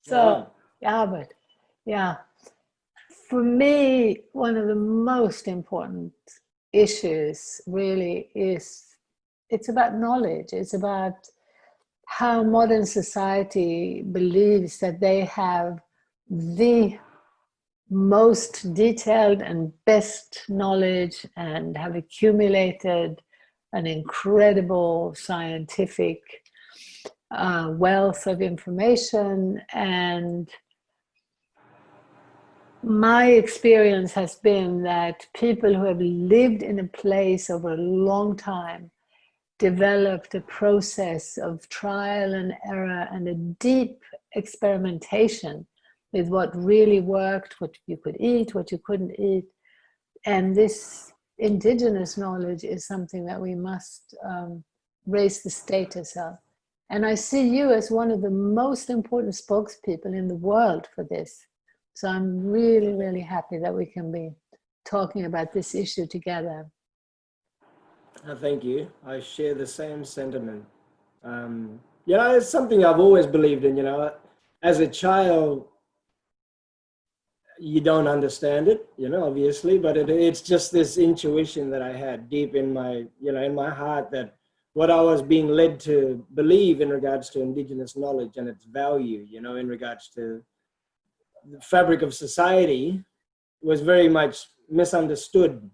So, Wow. Albert, yeah, for me, one of the most important issues really is it's about knowledge. It's about how modern society believes that they have the most detailed and best knowledge and have accumulated an incredible scientific wealth of information. And my experience has been that people who have lived in a place over a long time developed a process of trial and error and a deep experimentation with what really worked, what you could eat, what you couldn't eat. And this indigenous knowledge is something that we must raise the status of. And I see you as one of the most important spokespeople in the world for this. So I'm really, really happy that we can be talking about this issue together. Thank you. I share the same sentiment. It's something I've always believed in, as a child, you don't understand it, obviously, but it's just this intuition that I had deep in my, in my heart, that what I was being led to believe in regards to indigenous knowledge and its value, in regards to the fabric of society, was very much misunderstood,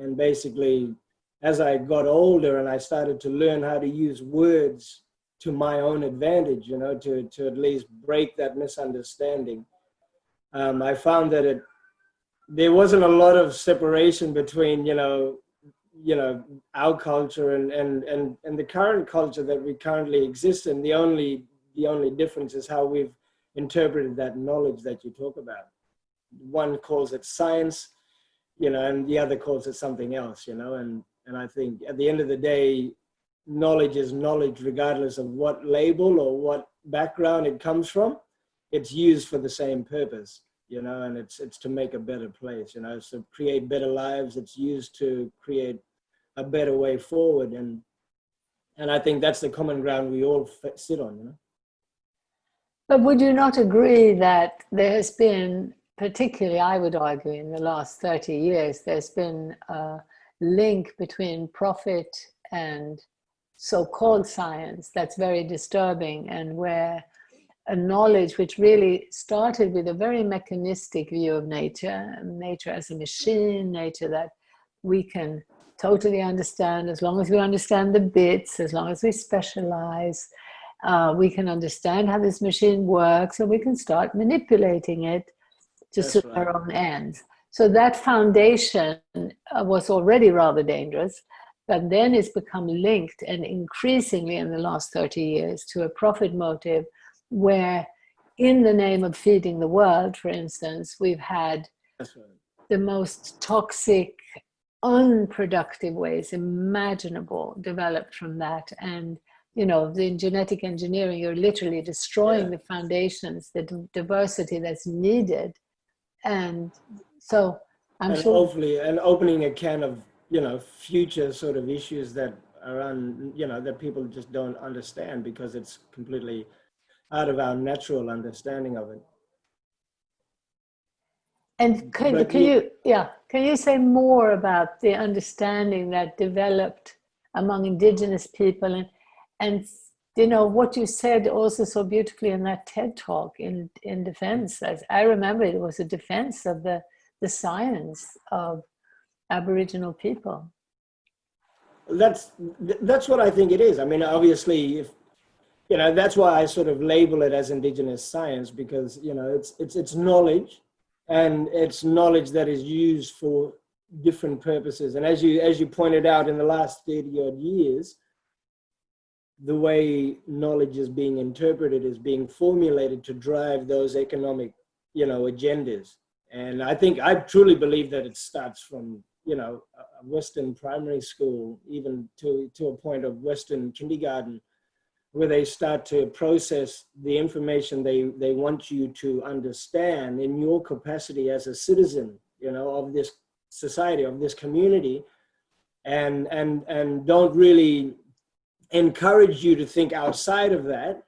and basically, as I got older and I started to learn how to use words to my own advantage, to at least break that misunderstanding, I found that there wasn't a lot of separation between, our culture and the current culture that we currently exist in. The only difference is how we've interpreted that knowledge that you talk about. One calls it science, and the other calls it something else, and I think at the end of the day, knowledge is knowledge regardless of what label or what background it comes from. It's used for the same purpose, and it's to make a better place, it's to create better lives. It's used to create a better way forward, and I think that's the common ground we all sit on, But would you not agree that there has been, particularly I would argue in the last 30 years, there's been a link between profit and so-called science that's very disturbing, and where a knowledge which really started with a very mechanistic view of nature, nature as a machine, nature that we can totally understand as long as we understand the bits, as long as we specialize, we can understand how this machine works, and we can start manipulating it to suit our own ends. So that foundation was already rather dangerous, but then it's become linked, and increasingly in the last 30 years, to a profit motive, where in the name of feeding the world, for instance, we've had the most toxic, unproductive ways imaginable developed from that. And the genetic engineering, you're literally destroying the foundations, the diversity that's needed. And so I'm sure, hopefully, and opening a can of, future sort of issues that are that people just don't understand, because it's completely out of our natural understanding of it. and can you say more about the understanding that developed among indigenous people, and what you said also so beautifully in that TED talk in defense, as I remember, it was a defense of the science of Aboriginal people. That's what I think it is. I mean, obviously, if that's why I sort of label it as indigenous science, because it's knowledge, and it's knowledge that is used for different purposes. And as you pointed out, in the last 30 odd years, the way knowledge is being interpreted is being formulated to drive those economic, agendas. And I truly believe that it starts from, a Western primary school, even to a point of Western kindergarten, where they start to process the information they want you to understand in your capacity as a citizen, of this society, of this community, and don't really encourage you to think outside of that,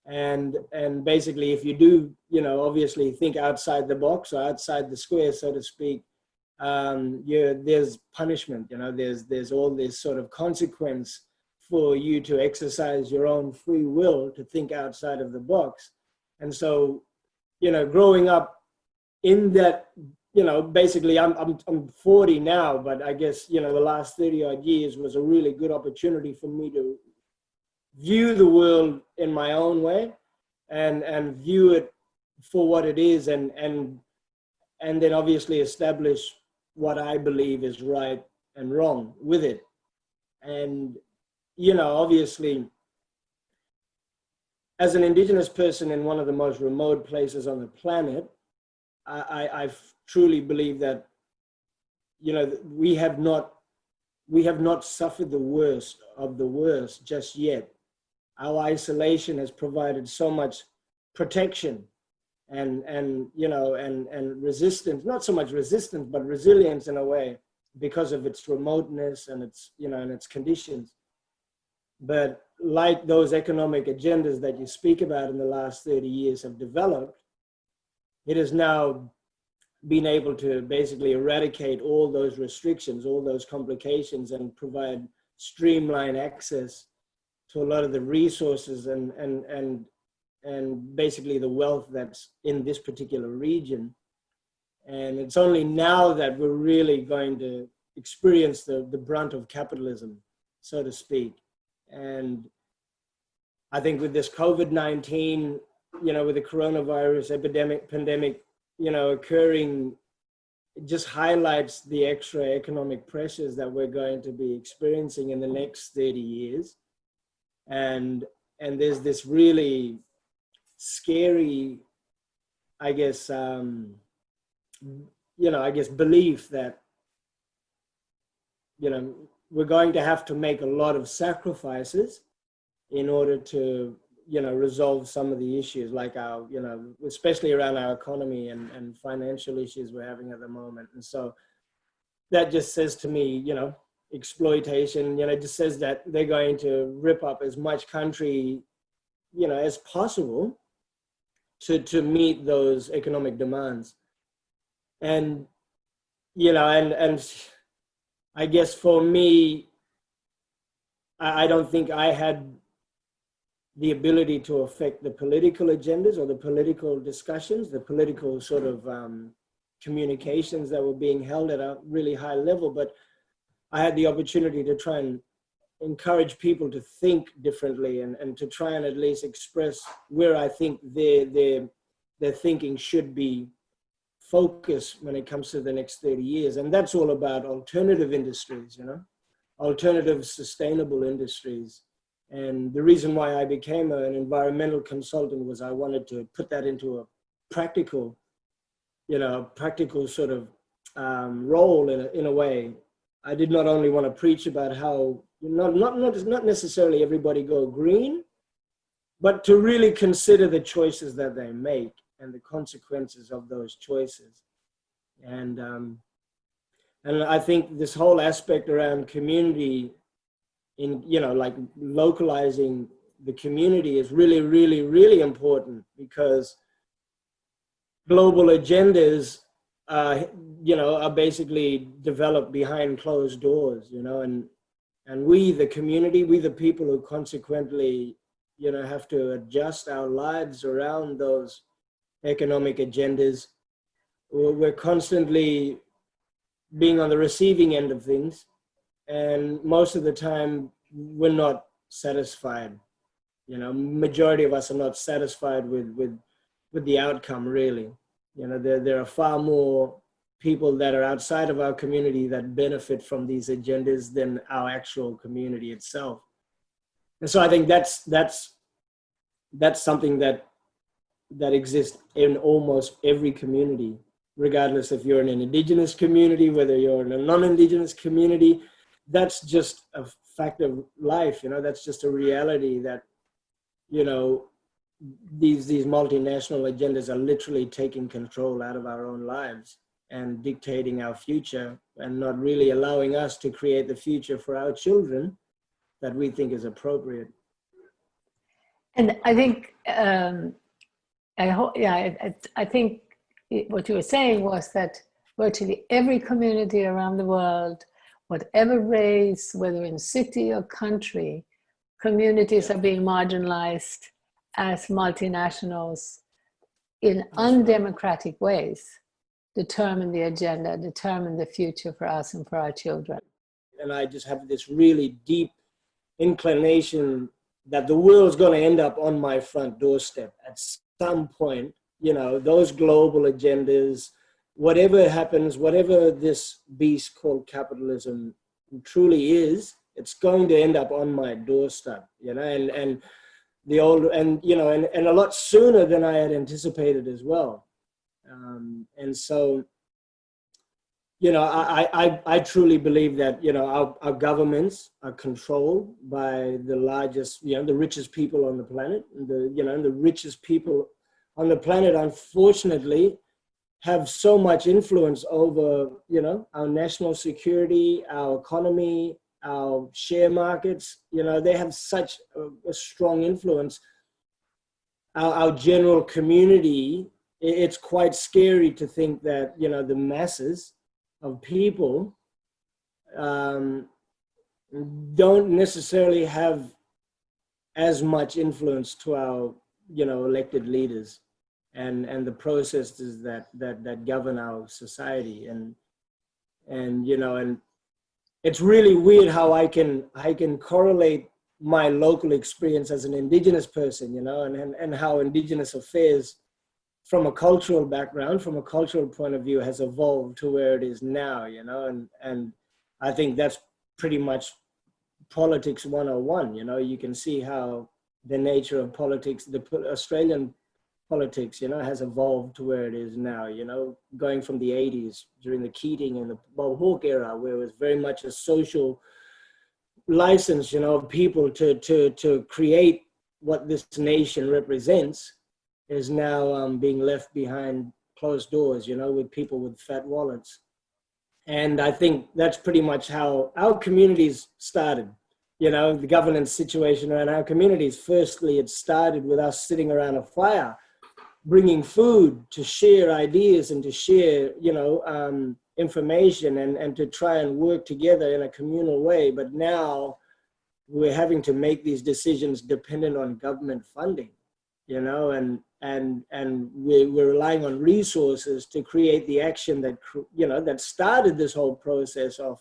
And basically, if you do, obviously think outside the box or outside the square, so to speak, there's punishment. There's all this sort of consequence for you to exercise your own free will to think outside of the box. And so, growing up in that, basically I'm 40 now, but I guess, the last 30 odd years was a really good opportunity for me to view the world in my own way and view it for what it is, and then obviously establish what I believe is right and wrong with it. And, obviously, as an Indigenous person in one of the most remote places on the planet, I truly believe that, we have not suffered the worst of the worst just yet. Our isolation has provided so much protection and resistance, not so much resistance, but resilience in a way, because of its remoteness and its, and its conditions. But like those economic agendas that you speak about in the last 30 years have developed, it has now been able to basically eradicate all those restrictions, all those complications, and provide streamlined access to a lot of the resources and basically the wealth that's in this particular region. And it's only now that we're really going to experience the brunt of capitalism, so to speak. And I think with this COVID-19, with the coronavirus pandemic, occurring, it just highlights the extra economic pressures that we're going to be experiencing in the next 30 years. And there's this really scary, I guess, belief that, we're going to have to make a lot of sacrifices in order to, resolve some of the issues, like our, especially around our economy and financial issues we're having at the moment. And so that just says to me, exploitation, it just says that they're going to rip up as much country, as possible to meet those economic demands. And, and I guess for me, I don't think I had the ability to affect the political agendas or the political discussions, the political sort of communications that were being held at a really high level, but I had the opportunity to try and encourage people to think differently and to try and at least express where I think their thinking should be focused when it comes to the next 30 years. And that's all about alternative industries, alternative sustainable industries. And the reason why I became an environmental consultant was I wanted to put that into a practical, practical sort of role in a way. I did not only want to preach about how not necessarily everybody go green, but to really consider the choices that they make and the consequences of those choices. And I think this whole aspect around community, in like localizing the community, is really, really, really important, because global agendas are basically developed behind closed doors, and we, the community, we the people who consequently have to adjust our lives around those economic agendas. We're constantly being on the receiving end of things, and most of the time we're not satisfied. Majority of us are not satisfied with the outcome, really. There are far more people that are outside of our community that benefit from these agendas than our actual community itself. And so I think that's something that exists in almost every community, regardless if you're in an Indigenous community, whether you're in a non-Indigenous community. That's just a fact of life, that's just a reality that, these multinational agendas are literally taking control out of our own lives and dictating our future, and not really allowing us to create the future for our children that we think is appropriate. And I think, I hope, yeah, I think what you were saying was that virtually every community around the world, whatever race, whether in city or country, communities are being marginalized as multinationals in undemocratic ways determine the agenda, determine the future for us and for our children. And I just have this really deep inclination that the world's going to end up on my front doorstep at some point. You know, those global agendas, whatever happens, whatever this beast called capitalism truly is, it's going to end up on my doorstep, you know, and the old, and, you know, and a lot sooner than I had anticipated as well. And so, you know, I truly believe that, you know, our governments are controlled by the largest, you know, the richest people on the planet. You know, the richest people on the planet, unfortunately, have so much influence over, you know, our national security, our economy, our share markets. You know, they have such a strong influence. Our general community, it's quite scary to think that, you know, the masses of people don't necessarily have as much influence to our, you know, elected leaders and the processes that govern our society. And you know, and it's really weird how I can correlate my local experience as an indigenous person, you know, and how indigenous affairs from a cultural background, from a cultural point of view, has evolved to where it is now, you know, and I think that's pretty much politics 101. You know, you can see how the nature of politics, the Australian politics, you know, has evolved to where it is now, you know, going from the 80s during the Keating and the Bob Hawke era, where it was very much a social license, you know, of people to create what this nation represents, is now being left behind closed doors, you know, with people with fat wallets. And I think that's pretty much how our communities started. You know, the governance situation around our communities, firstly, it started with us sitting around a fire, bringing food to share ideas and to share, you know, information and to try and work together in a communal way. But now we're having to make these decisions dependent on government funding, you know, and we're relying on resources to create the action that, you know, that started this whole process of.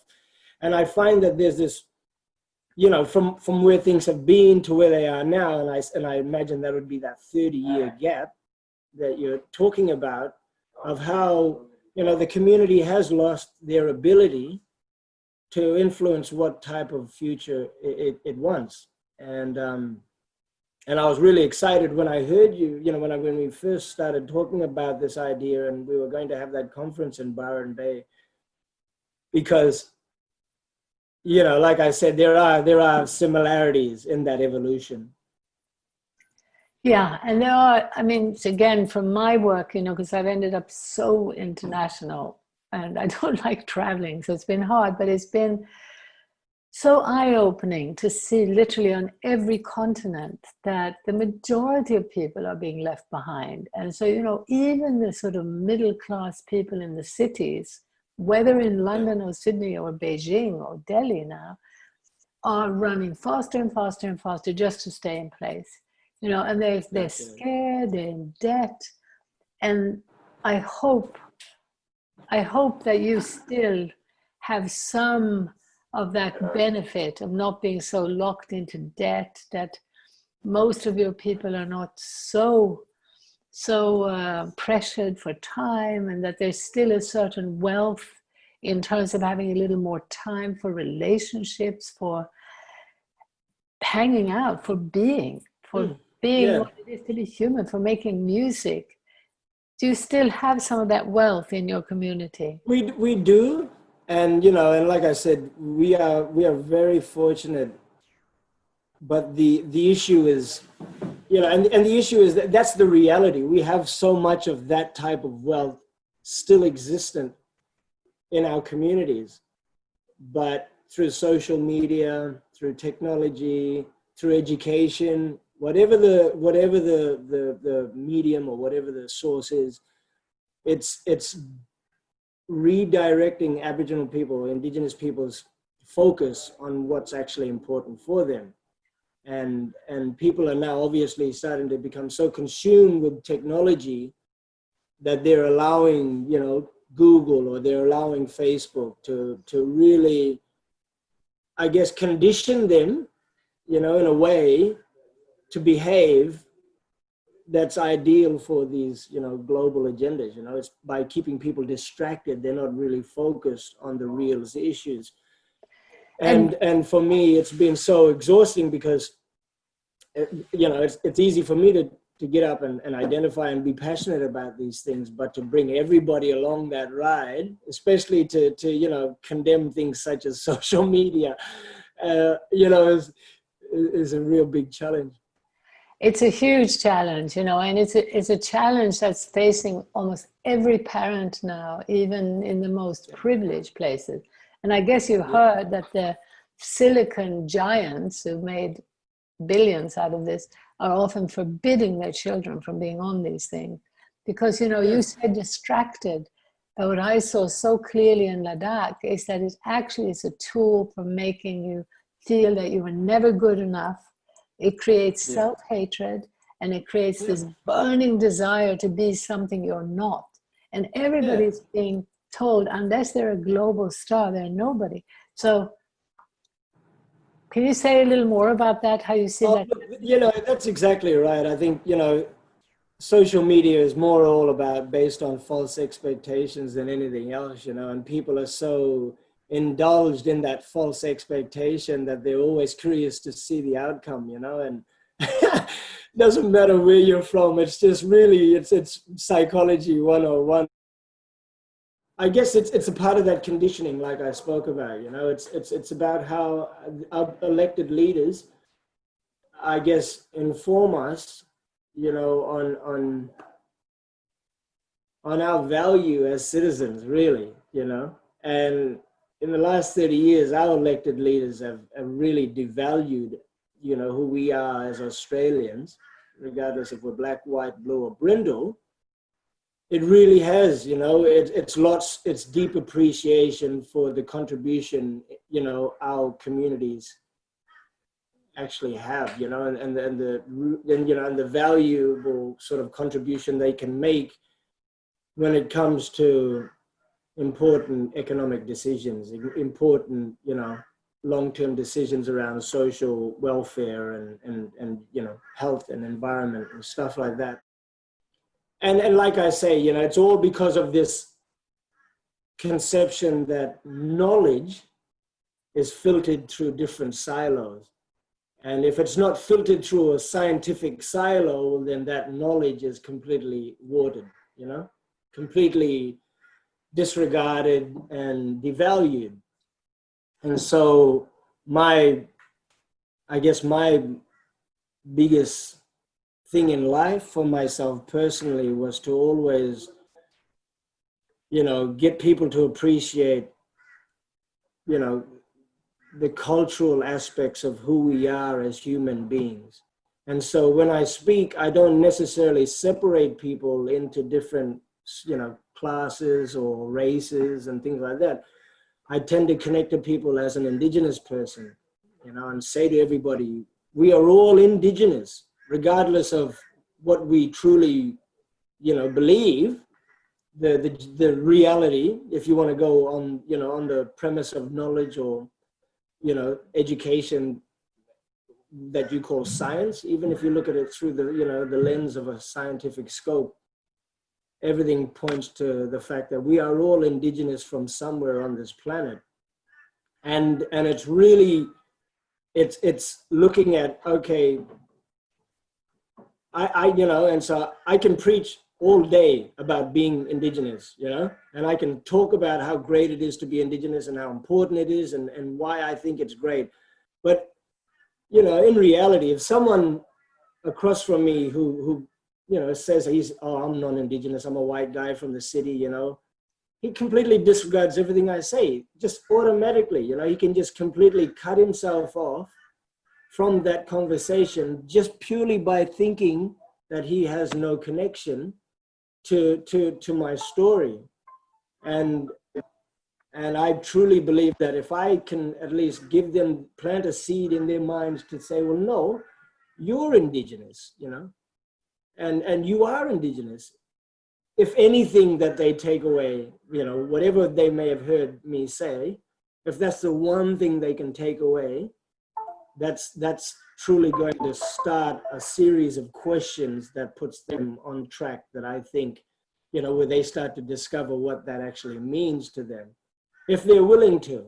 And I find that there's this, you know, from where things have been to where they are now, and I imagine that would be that 30-year gap that you're talking about, of how, you know, the community has lost their ability to influence what type of future it wants. And I was really excited when I heard you, you know, when we first started talking about this idea and we were going to have that conference in Byron Bay, because, you know, like I said, there are similarities in that evolution. Yeah, and there are, I mean, again, from my work, you know, because I've ended up so international and I don't like traveling, so it's been hard, but it's been so eye-opening to see literally on every continent that the majority of people are being left behind. And so, you know, even the sort of middle-class people in the cities, whether in London or Sydney or Beijing or Delhi now, are running faster and faster and faster just to stay in place. You know, and they're scared, they're in debt. And I hope that you still have some of that benefit of not being so locked into debt, that most of your people are not so pressured for time, and that there's still a certain wealth in terms of having a little more time for relationships, for hanging out, for being what it is to be human, for making music. Do you still have some of that wealth in your community? We do. And, you know, and like I said, we are very fortunate, but the issue is, you know, and the issue is that that's the reality. We have so much of that type of wealth still existent in our communities, but through social media, through technology, through education, whatever the medium or whatever the source is, it's redirecting Aboriginal people, Indigenous people's focus on what's actually important for them. And people are now obviously starting to become so consumed with technology that they're allowing, you know, Google, or they're allowing Facebook to really, I guess, condition them, you know, in a way to behave that's ideal for these, you know, global agendas. You know, it's by keeping people distracted, they're not really focused on the real issues. And for me, it's been so exhausting because, you know, it's easy for me to get up and identify and be passionate about these things, but to bring everybody along that ride, especially to you know, condemn things such as social media, you know, is a real big challenge. It's a huge challenge, you know, and it's a challenge that's facing almost every parent now, even in the most privileged places. And I guess you heard that the silicon giants who made billions out of this are often forbidding their children from being on these things. Because, you know, you said distracted, but what I saw so clearly in Ladakh is that it actually is a tool for making you feel that you were never good enough. It creates self-hatred, and it creates this burning desire to be something you're not. And everybody's being told, unless they're a global star, they're nobody. So can you say a little more about that, how you see that? You know, that's exactly right. I think, you know, social media is more all about based on false expectations than anything else, you know, and people are so indulged in that false expectation that they're always curious to see the outcome, you know, and doesn't matter where you're from. It's just really, it's psychology 101. I guess it's a part of that conditioning, like I spoke about, you know, it's about how our elected leaders, I guess, inform us, you know, on our value as citizens, really, you know. And in the last 30 years, our elected leaders have really devalued, you know, who we are as Australians, regardless if we're black, white, blue, or brindle. It really has, you know, it's deep appreciation for the contribution, you know, our communities actually have, you know, and you know, and the valuable sort of contribution they can make when it comes to important economic decisions, important, you know, long-term decisions around social welfare and you know, health and environment and stuff like that. And like I say, you know, it's all because of this conception that knowledge is filtered through different silos. And if it's not filtered through a scientific silo, then that knowledge is completely watered, you know, completely disregarded and devalued. And so I guess my biggest thing in life for myself personally was to always, you know, get people to appreciate, you know, the cultural aspects of who we are as human beings. And so when I speak, I don't necessarily separate people into different, you know, classes or races and things like that. I tend to connect to people as an Indigenous person, you know, and say to everybody, we are all Indigenous, regardless of what we truly, you know, believe. The reality, if you want to go on, you know, on the premise of knowledge or, you know, education that you call science, even if you look at it through the, you know, the lens of a scientific scope, everything points to the fact that we are all Indigenous from somewhere on this planet. And it's really, it's looking at, okay, you know, and so I can preach all day about being Indigenous, you know, and I can talk about how great it is to be Indigenous and how important it is and why I think it's great. But, you know, in reality, if someone across from me who you know, says I'm non-Indigenous, I'm a white guy from the city, you know, he completely disregards everything I say, just automatically, you know, he can just completely cut himself off from that conversation just purely by thinking that he has no connection to my story. And I truly believe that if I can at least give them, plant a seed in their minds to say, well, no, you're indigenous, you know, and you are indigenous. If anything that they take away, you know, whatever they may have heard me say, if that's the one thing they can take away, that's truly going to start a series of questions that puts them on track, that I think, you know, where they start to discover what that actually means to them, if they're willing to.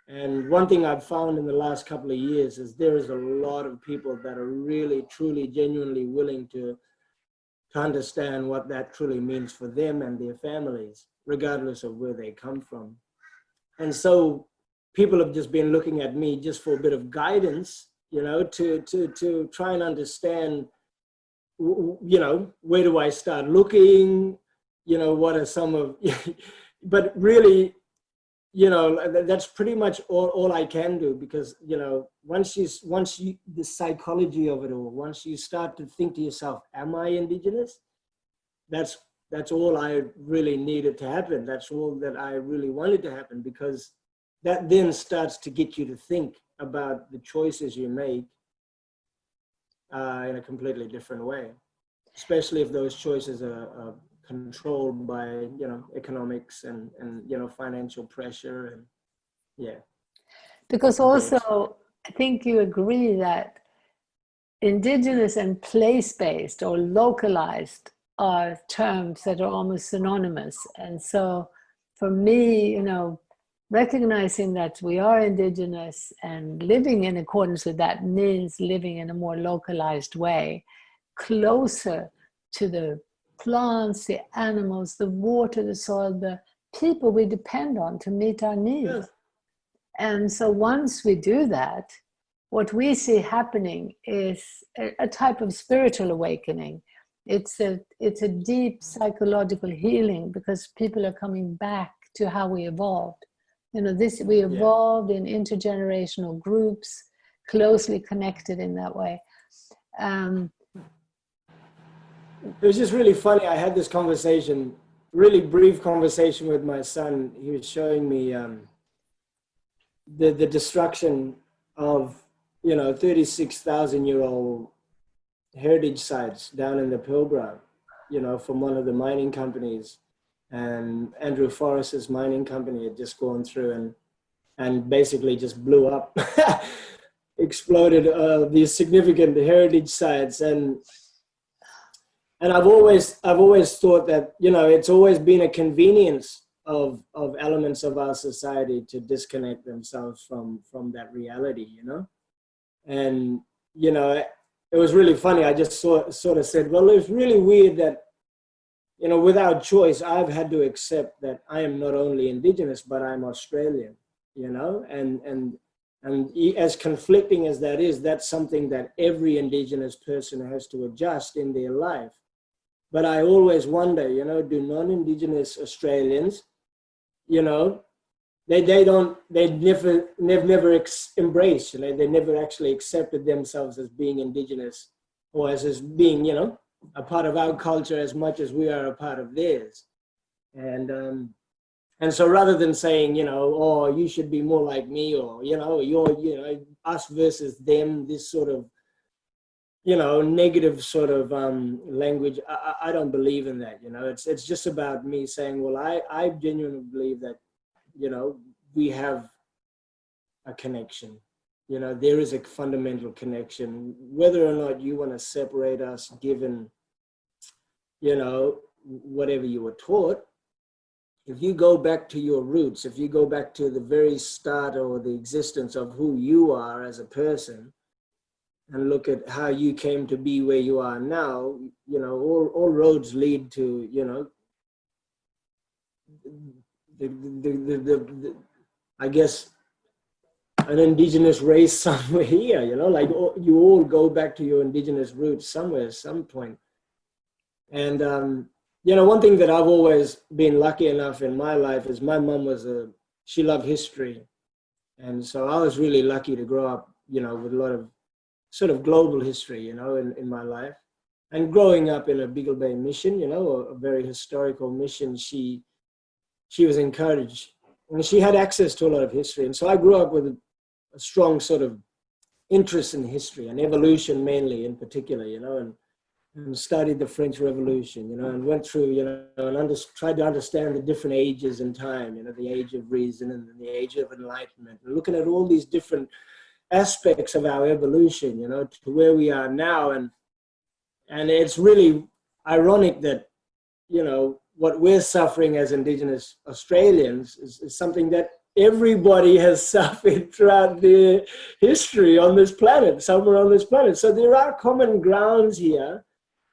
And one thing I've found in the last couple of years is there is a lot of people that are really, truly, genuinely willing to understand what that truly means for them and their families, regardless of where they come from. And so people have just been looking at me just for a bit of guidance, you know, to try and understand, you know, where do I start looking, you know, what are some of, but really, you know, that's pretty much all I can do, because, you know, once you, the psychology of it all, once you start to think to yourself, am I indigenous? That's all I really needed to happen. That's all that I really wanted to happen, because that then starts to get you to think about the choices you make in a completely different way, especially if those choices are controlled by, you know, economics and you know, financial pressure, and yeah. Because also, I think you agree that indigenous and place-based or localized are terms that are almost synonymous. And so for me, you know, recognizing that we are indigenous and living in accordance with that means living in a more localized way, closer to the plants, the animals, the water, the soil, the people we depend on to meet our needs. Yeah. And so once we do that, what we see happening is a type of spiritual awakening. It's a deep psychological healing, because people are coming back to how we evolved. You know, we evolved in intergenerational groups, closely connected in that way. It was just really funny. I had this conversation, really brief conversation with my son. He was showing me the destruction of, you know, 36,000-year-old heritage sites down in the Pilbara, you know, from one of the mining companies. And Andrew Forrest's mining company had just gone through and basically just blew up, exploded these significant heritage sites. And I've always thought that, you know, it's always been a convenience of elements of our society to disconnect themselves from that reality, you know. And, you know, it was really funny. I just sort of said, well, it's really weird that, you know, without choice, I've had to accept that I am not only indigenous, but I'm Australian, you know, and as conflicting as that is, that's something that every indigenous person has to adjust in their life. But I always wonder, you know, do non-indigenous Australians, you know, they never embraced, you know, they never actually accepted themselves as being indigenous, or as being, you know, a part of our culture as much as we are a part of theirs. And so rather than saying, you know, oh, you should be more like me, or, you know, you know, us versus them, this sort of, you know, negative sort of language, I don't believe in that. You know, it's just about me saying, well, I genuinely believe that, you know, we have a connection. You know, there is a fundamental connection, whether or not you want to separate us, given, you know, whatever you were taught. If you go back to your roots, if you go back to the very start or the existence of who you are as a person, and look at how you came to be where you are now, you know, all roads lead to, you know, I guess, an indigenous race somewhere here, you know, like you all go back to your indigenous roots somewhere at some point. And, you know, one thing that I've always been lucky enough in my life is my mom she loved history. And so I was really lucky to grow up, you know, with a lot of sort of global history, you know, in my life. And growing up in a Beagle Bay mission, you know, a very historical mission, she was encouraged, and she had access to a lot of history. And so I grew up with a strong sort of interest in history and evolution mainly in particular, you know, and studied the French Revolution, you know, and went through, you know, and tried to understand the different ages in time, you know, the age of reason and the age of enlightenment, and looking at all these different aspects of our evolution, you know, to where we are now. And it's really ironic that, you know, what we're suffering as Indigenous Australians is something that everybody has suffered throughout their history on this planet, somewhere on this planet. So there are common grounds here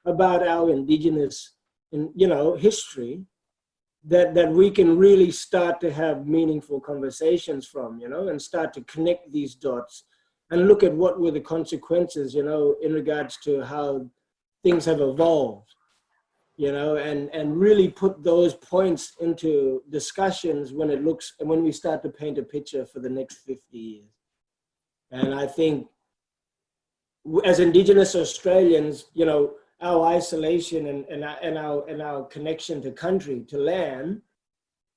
about our Indigenous, you know, history that we can really start to have meaningful conversations from, you know, and start to connect these dots and look at what were the consequences, you know, in regards to how things have evolved, you know, and really put those points into discussions when we start to paint a picture for the next 50 years. And I think as Indigenous Australians, you know, our isolation and our connection to country, to land,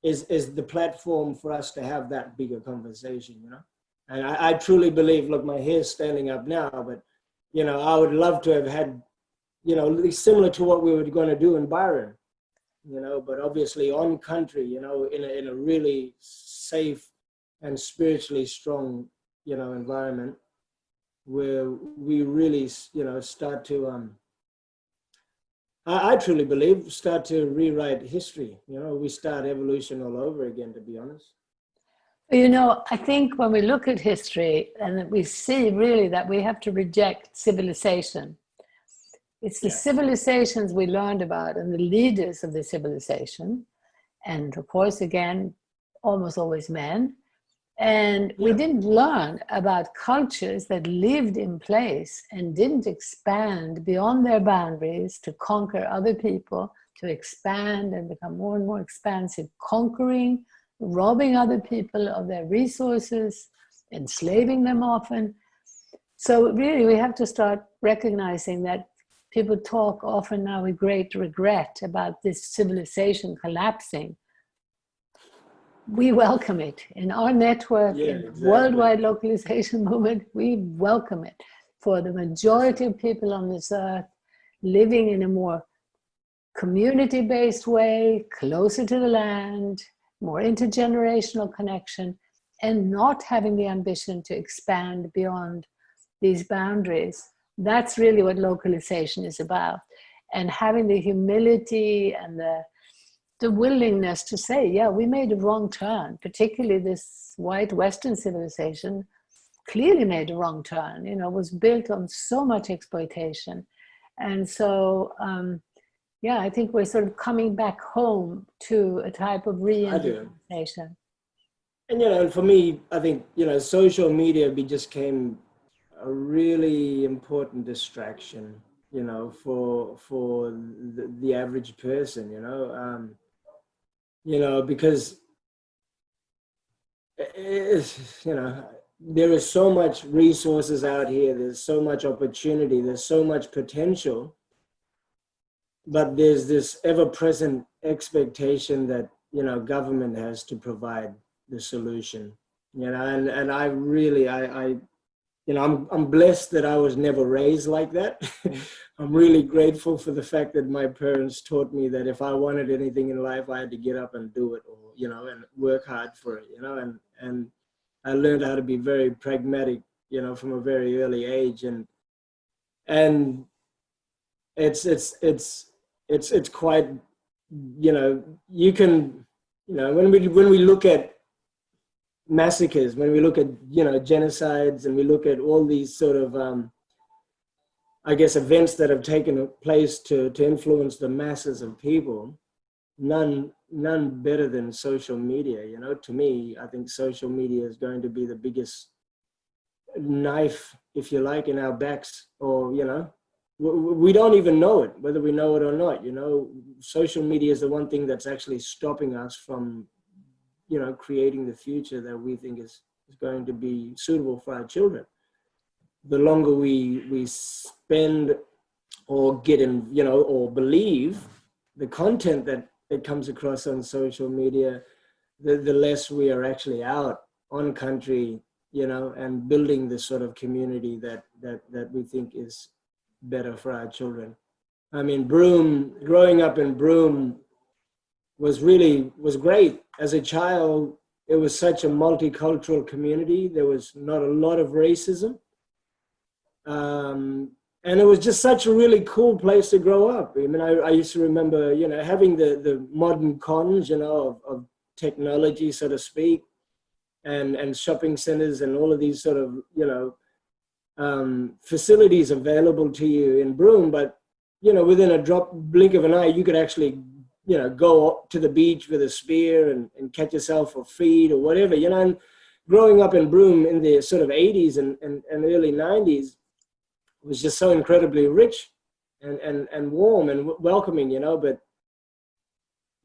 is the platform for us to have that bigger conversation, you know. And I truly believe, look, my hair's standing up now, but, you know, I would love to have had, you know, similar to what we were going to do in Byron, you know, but obviously on country, you know, in a really safe and spiritually strong, you know, environment where we really, you know, start to, I truly believe, start to rewrite history. You know, we start evolution all over again, to be honest. You know, I think when we look at history and we see really that we have to reject civilization. It's the civilizations we learned about and the leaders of the civilization. And of course, again, almost always men. And we didn't learn about cultures that lived in place and didn't expand beyond their boundaries to conquer other people, to expand and become more and more expansive, conquering, robbing other people of their resources, enslaving them often. So really, we have to start recognizing that people talk often now with great regret about this civilization collapsing. We welcome it. In our network, in the worldwide localization movement, we welcome it. For the majority of people on this earth, living in a more community-based way, closer to the land, more intergenerational connection, and not having the ambition to expand beyond these boundaries. That's really what localization is about. And having the humility and the willingness to say, yeah, we made a wrong turn, particularly this white Western civilization clearly made a wrong turn, you know, was built on so much exploitation. And so, yeah, I think we're sort of coming back home to a type of re-indigenization. And, you know, for me, I think, you know, social media just came a really important distraction, you know, for the average person, you know, because, you know, there is so much resources out here. There's so much opportunity. There's so much potential. But there's this ever-present expectation that, you know, government has to provide the solution, you know, and I really, you know, I'm blessed that I was never raised like that. I'm really grateful for the fact that my parents taught me that if I wanted anything in life, I had to get up and do it, or, you know, and work hard for it, you know, and I learned how to be very pragmatic, you know, from a very early age. And it's quite, you know, you can, you know, when we look at massacres, when we look at, you know, genocides, and we look at all these sort of, I guess, events that have taken place to influence the masses of people, none better than social media. You know, to me, I think social media is going to be the biggest knife, if you like, in our backs, or, you know, we don't even know it, whether we know it or not. You know, social media is the one thing that's actually stopping us from, you know, creating the future that we think is going to be suitable for our children. the longer we spend or get in, you know, or believe the content that comes across on social media, the less we are actually out on country, you know, and building this sort of community that we think is better for our children. I mean, growing up in Broome was great. As a child, it was such a multicultural community. There was not a lot of racism. And it was just such a really cool place to grow up. I mean, I used to remember, you know, having the modern cons, you know, of technology, so to speak, and shopping centers and all of these sort of, you know, facilities available to you in Broome. But, you know, within a blink of an eye, you could actually, you know, go up to the beach with a spear and catch yourself a feed or whatever, you know. And growing up in Broome in the sort of 80s and early 90s was just so incredibly rich and warm and welcoming, you know. But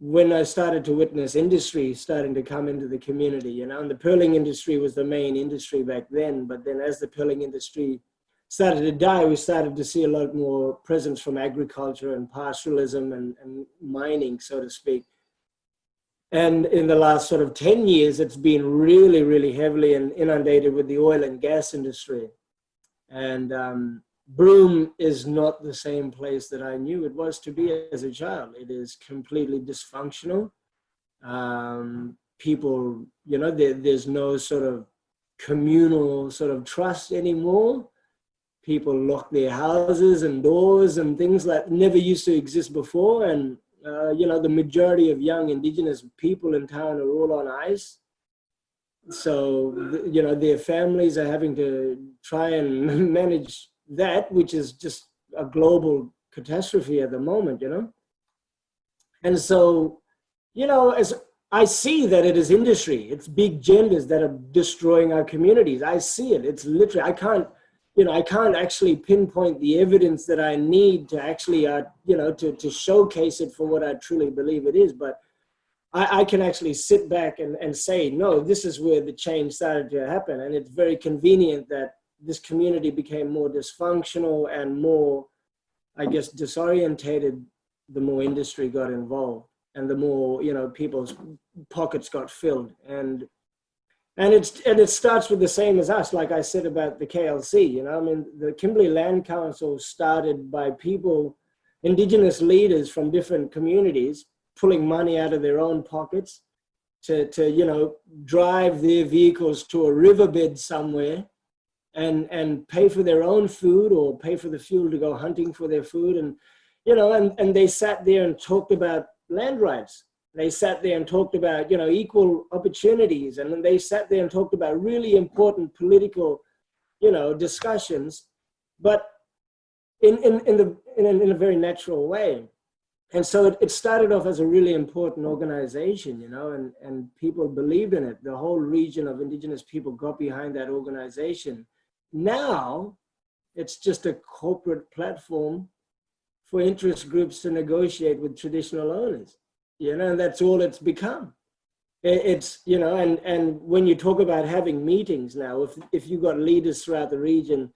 when I started to witness industry starting to come into the community, you know, and the pearling industry was the main industry back then, but then as the pearling industry started to die, we started to see a lot more presence from agriculture and pastoralism and mining, so to speak. And in the last sort of 10 years, it's been really, really heavily inundated with the oil and gas industry. And Broome is not the same place that I knew it was to be as a child. It is completely dysfunctional. People, you know, there's no sort of communal sort of trust anymore. People lock their houses and doors and things that never used to exist before. And, you know, the majority of young indigenous people in town are all on ice. So, you know, their families are having to try and manage that, which is just a global catastrophe at the moment, you know. And so, you know, as I see that it is industry, it's big genders that are destroying our communities. I see it. It's literally, I can't actually pinpoint the evidence that I need to actually, you know, to showcase it for what I truly believe it is. But I can actually sit back and say, no, this is where the change started to happen. And it's very convenient that this community became more dysfunctional and more, I guess, disorientated the more industry got involved and the more, you know, people's pockets got filled. And it starts with the same as us, like I said about the KLC, you know. I mean, the Kimberley Land Council started by people, indigenous leaders from different communities, pulling money out of their own pockets to you know, drive their vehicles to a riverbed somewhere and pay for their own food or pay for the fuel to go hunting for their food. And, you know, and they sat there and talked about land rights. They sat there and talked about, you know, equal opportunities. And then they sat there and talked about really important political, you know, discussions, but in a very natural way. And so it started off as a really important organization, you know, and people believed in it. The whole region of indigenous people got behind that organization. Now it's just a corporate platform for interest groups to negotiate with traditional owners, you know, and that's all it's become. It's, you know, and when you talk about having meetings now, if you've got leaders throughout the region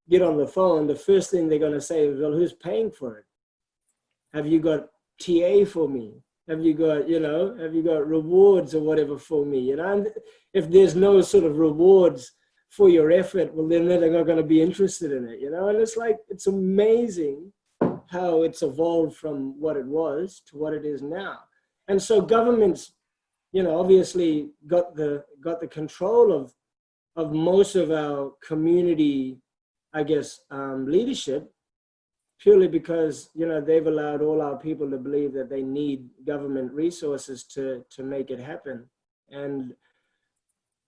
get on the phone, the first thing they're going to say is, well, who's paying for it? Have you got TA for me? Have you got, you know, have you got rewards or whatever for me? You know, and if there's no sort of rewards for your effort, well, then they're not going to be interested in it, you know. And it's like, it's amazing how it's evolved from what it was to what it is now. And so governments, you know, obviously got the control of most of our community, I guess, leadership, purely because, you know, they've allowed all our people to believe that they need government resources to make it happen. And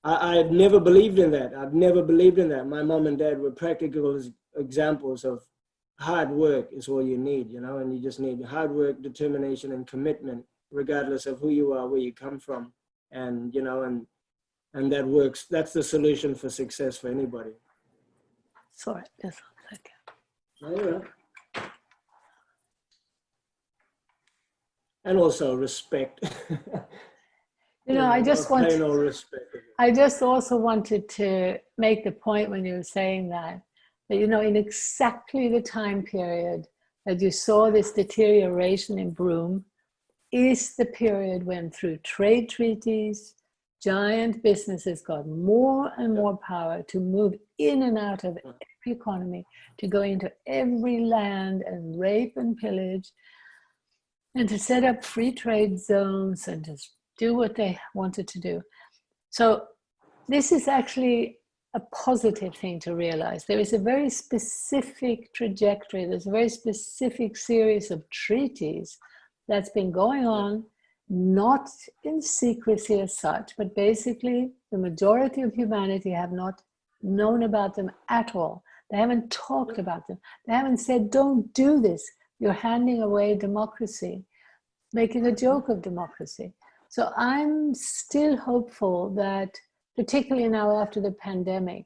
I've never believed in that. I've never believed in that. My mom and dad were practical examples of hard work is all you need, you know, and you just need hard work, determination, and commitment, regardless of who you are, where you come from. And, you know, and that works. That's the solution for success for anybody. Sorry, just 1 second. All right. And also respect. You know, I just no respect. I just also wanted to make the point when you were saying that that, you know, in exactly the time period that you saw this deterioration in Broome is the period when, through trade treaties, giant businesses got more and more power to move in and out of every economy, to go into every land and rape and pillage, and to set up free trade zones and just do what they wanted to do. So this is actually a positive thing to realize. There is a very specific trajectory, there's a very specific series of treaties that's been going on, not in secrecy as such, but basically the majority of humanity have not known about them at all. They haven't talked about them. They haven't said, don't do this. You're handing away democracy, making a joke of democracy. So I'm still hopeful that, particularly now after the pandemic,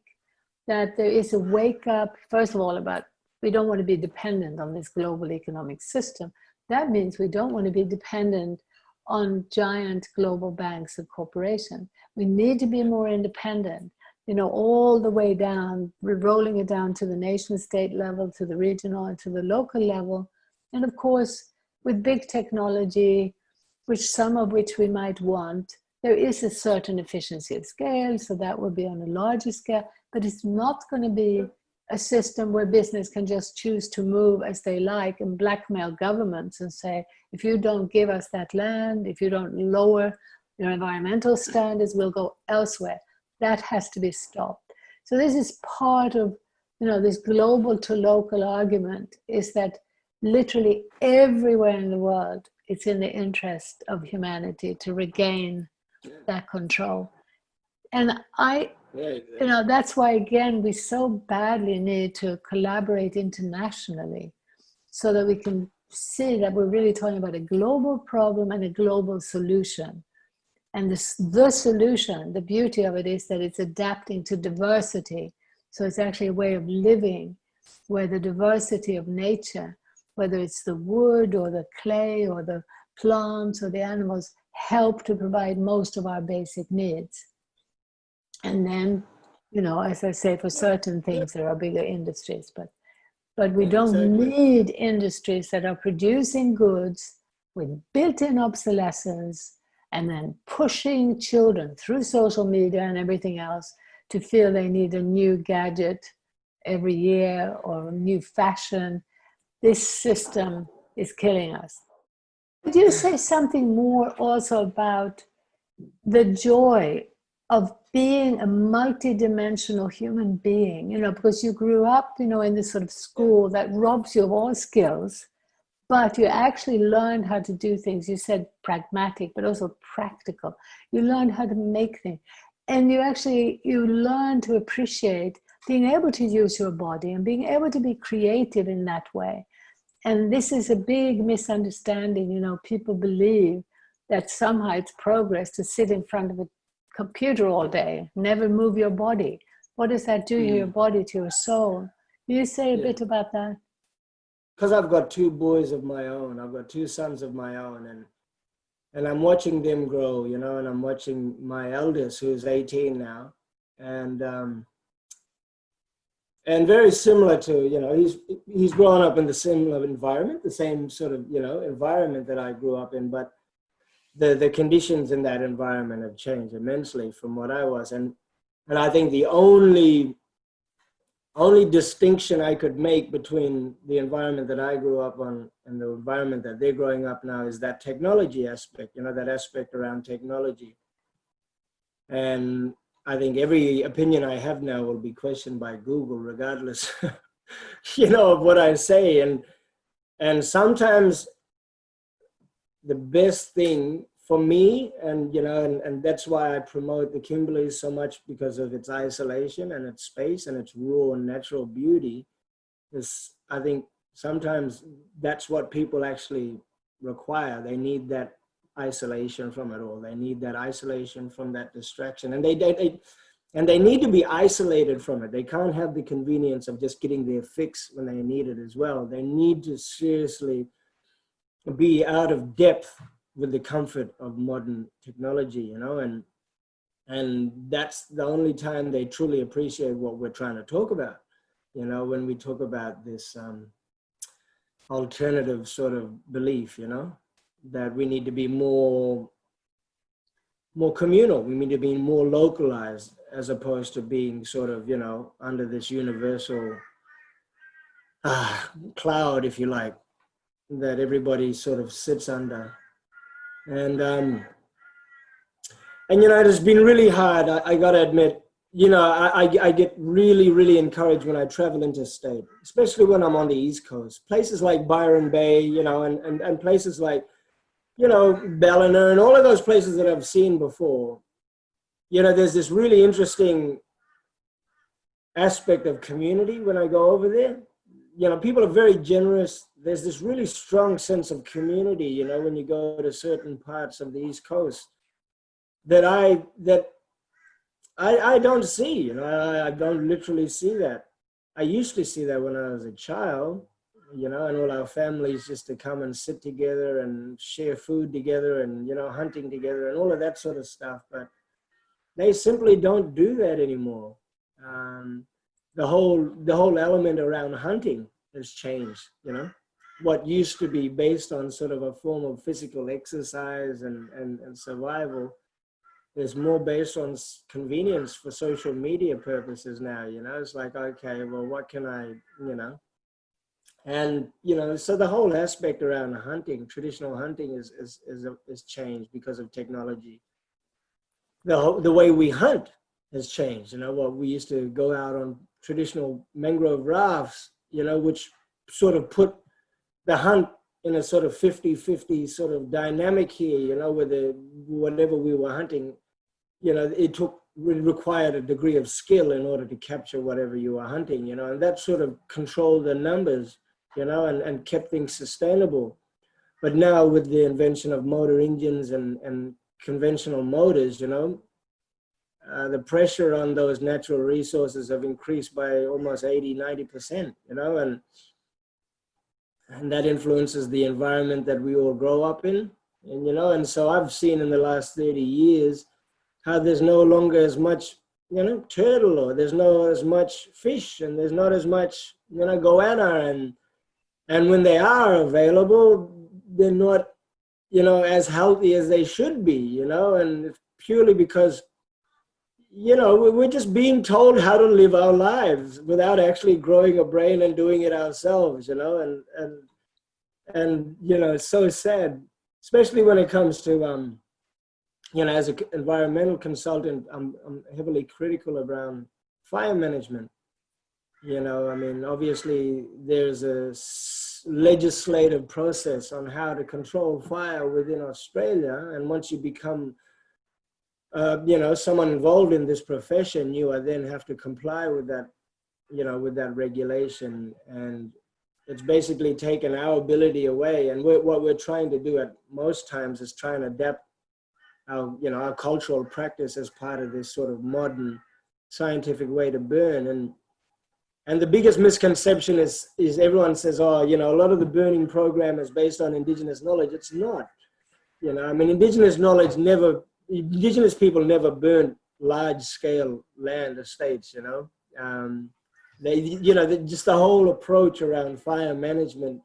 that there is a wake up, first of all, about we don't want to be dependent on this global economic system. That means we don't want to be dependent on giant global banks and corporations. We need to be more independent, you know, all the way down, rolling it down to the nation state level, to the regional and to the local level. And of course, with big technology, some of which we might want, there is a certain efficiency of scale, so that will be on a larger scale, but it's not going to be a system where business can just choose to move as they like and blackmail governments and say, if you don't give us that land, if you don't lower your environmental standards, we'll go elsewhere. That has to be stopped. So this is part of, you know, this global to local argument, is that literally everywhere in the world, it's in the interest of humanity to regain that control. And you know, that's why, again, we so badly need to collaborate internationally so that we can see that we're really talking about a global problem and a global solution. And the solution, the beauty of it is that it's adapting to diversity. So it's actually a way of living where the diversity of nature, whether it's the wood or the clay or the plants or the animals, help to provide most of our basic needs. And then, you know, as I say, for certain things, there are bigger industries, but we don't need industries that are producing goods with built-in obsolescence and then pushing children through social media and everything else to feel they need a new gadget every year or a new fashion. This system is killing us. Could you say something more also about the joy of being a multidimensional human being, you know, because you grew up, you know, in this sort of school that robs you of all skills, but you actually learned how to do things. You said pragmatic, but also practical. You learned how to make things. And you learn to appreciate being able to use your body and being able to be creative in that way. And this is a big misunderstanding. You know, people believe that somehow it's progress to sit in front of a computer all day, never move your body. What does that do to your body, to your soul? Can you say a bit about that? Because I've got two boys of my own. I've got two sons of my own, and I'm watching them grow, you know, and I'm watching my eldest, who's 18 now, and very similar to, you know, he's grown up in the similar environment, the same sort of, you know, environment that I grew up in, but the conditions in that environment have changed immensely from what I was. And I think the only distinction I could make between the environment that I grew up on and the environment that they're growing up now is that technology aspect, you know, that aspect around technology. And I think every opinion I have now will be questioned by Google, regardless, you know, of what I say. And sometimes the best thing for me, and, you know, and that's why I promote the Kimberleys so much, because of its isolation and its space and its raw and natural beauty, is I think sometimes that's what people actually require. They need that isolation from it all. They need that isolation from that distraction, and they need to be isolated from it. They can't have the convenience of just getting their fix when they need it as well. They need to seriously be out of depth with the comfort of modern technology, you know, and that's the only time they truly appreciate what we're trying to talk about. you know, when we talk about this alternative sort of belief, you know, that we need to be more communal. We need to be more localized as opposed to being sort of, you know, under this universal cloud, if you like, that everybody sort of sits under. And you know, it has been really hard. I got to admit, you know, I get really, really encouraged when I travel interstate, especially when I'm on the East Coast. Places like Byron Bay, you know, and places like, you know, Ballina and all of those places that I've seen before. You know, there's this really interesting aspect of community when I go over there. You know, people are very generous. There's this really strong sense of community, you know, when you go to certain parts of the East Coast that I don't see, you know, I don't literally see that. I used to see that when I was a child, you know, and all our families just to come and sit together and share food together and, you know, hunting together and all of that sort of stuff. But they simply don't do that anymore. The whole element around hunting has changed, you know. What used to be based on sort of a form of physical exercise and survival is more based on convenience for social media purposes now, you know. It's like, okay, well, what can I, you know, and, you know, so the whole aspect around hunting, traditional hunting is changed because of technology. The way we hunt has changed, you know. What we used to go out on traditional mangrove rafts, you know, which sort of put the hunt in a sort of 50-50 sort of dynamic here, you know, with whatever we were hunting, you know, it required a degree of skill in order to capture whatever you were hunting, you know, and that sort of controlled the numbers, you know, and kept things sustainable. But now with the invention of motor engines and conventional motors, you know, the pressure on those natural resources have increased by almost 80-90%, you know, and that influences the environment that we all grow up in. And, you know, and so I've seen in the last 30 years how there's no longer as much, you know, turtle, or there's not as much fish, and there's not as much, you know, goanna, and when they are available, they're not, you know, as healthy as they should be, you know, and it's purely because, you know, we're just being told how to live our lives without actually growing a brain and doing it ourselves, you know, and you know, it's so sad, especially when it comes to, you know, as an environmental consultant, I'm heavily critical around fire management. You know, I mean, obviously there's a legislative process on how to control fire within Australia. And once you become, you know, someone involved in this profession, you then have to comply with that, you know, with that regulation. And it's basically taken our ability away. And what we're trying to do at most times is try and adapt our, you know, our cultural practice as part of this sort of modern scientific way to burn. And the biggest misconception is everyone says, oh, you know, a lot of the burning program is based on indigenous knowledge. It's not, you know, I mean, indigenous people never burned large scale land estates, you know. You know, just the whole approach around fire management,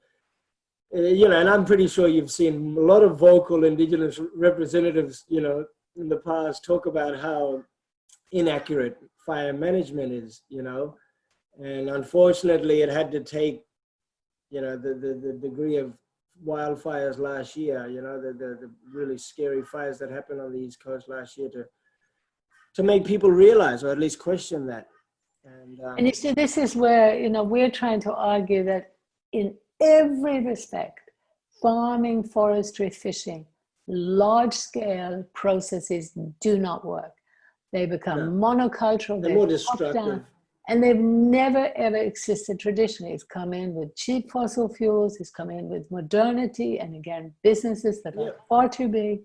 you know, and I'm pretty sure you've seen a lot of vocal indigenous representatives, you know, in the past talk about how inaccurate fire management is, you know. And unfortunately, it had to take, you know, the degree of wildfires last year, you know, the really scary fires that happened on the East Coast last year to make people realize, or at least question that. And you see, this is where, you know, we're trying to argue that in every respect, farming, forestry, fishing, large-scale processes do not work. They become monocultural, they're more destructive. And they've never, ever existed traditionally. It's come in with cheap fossil fuels, it's come in with modernity, and again, businesses that are far too big,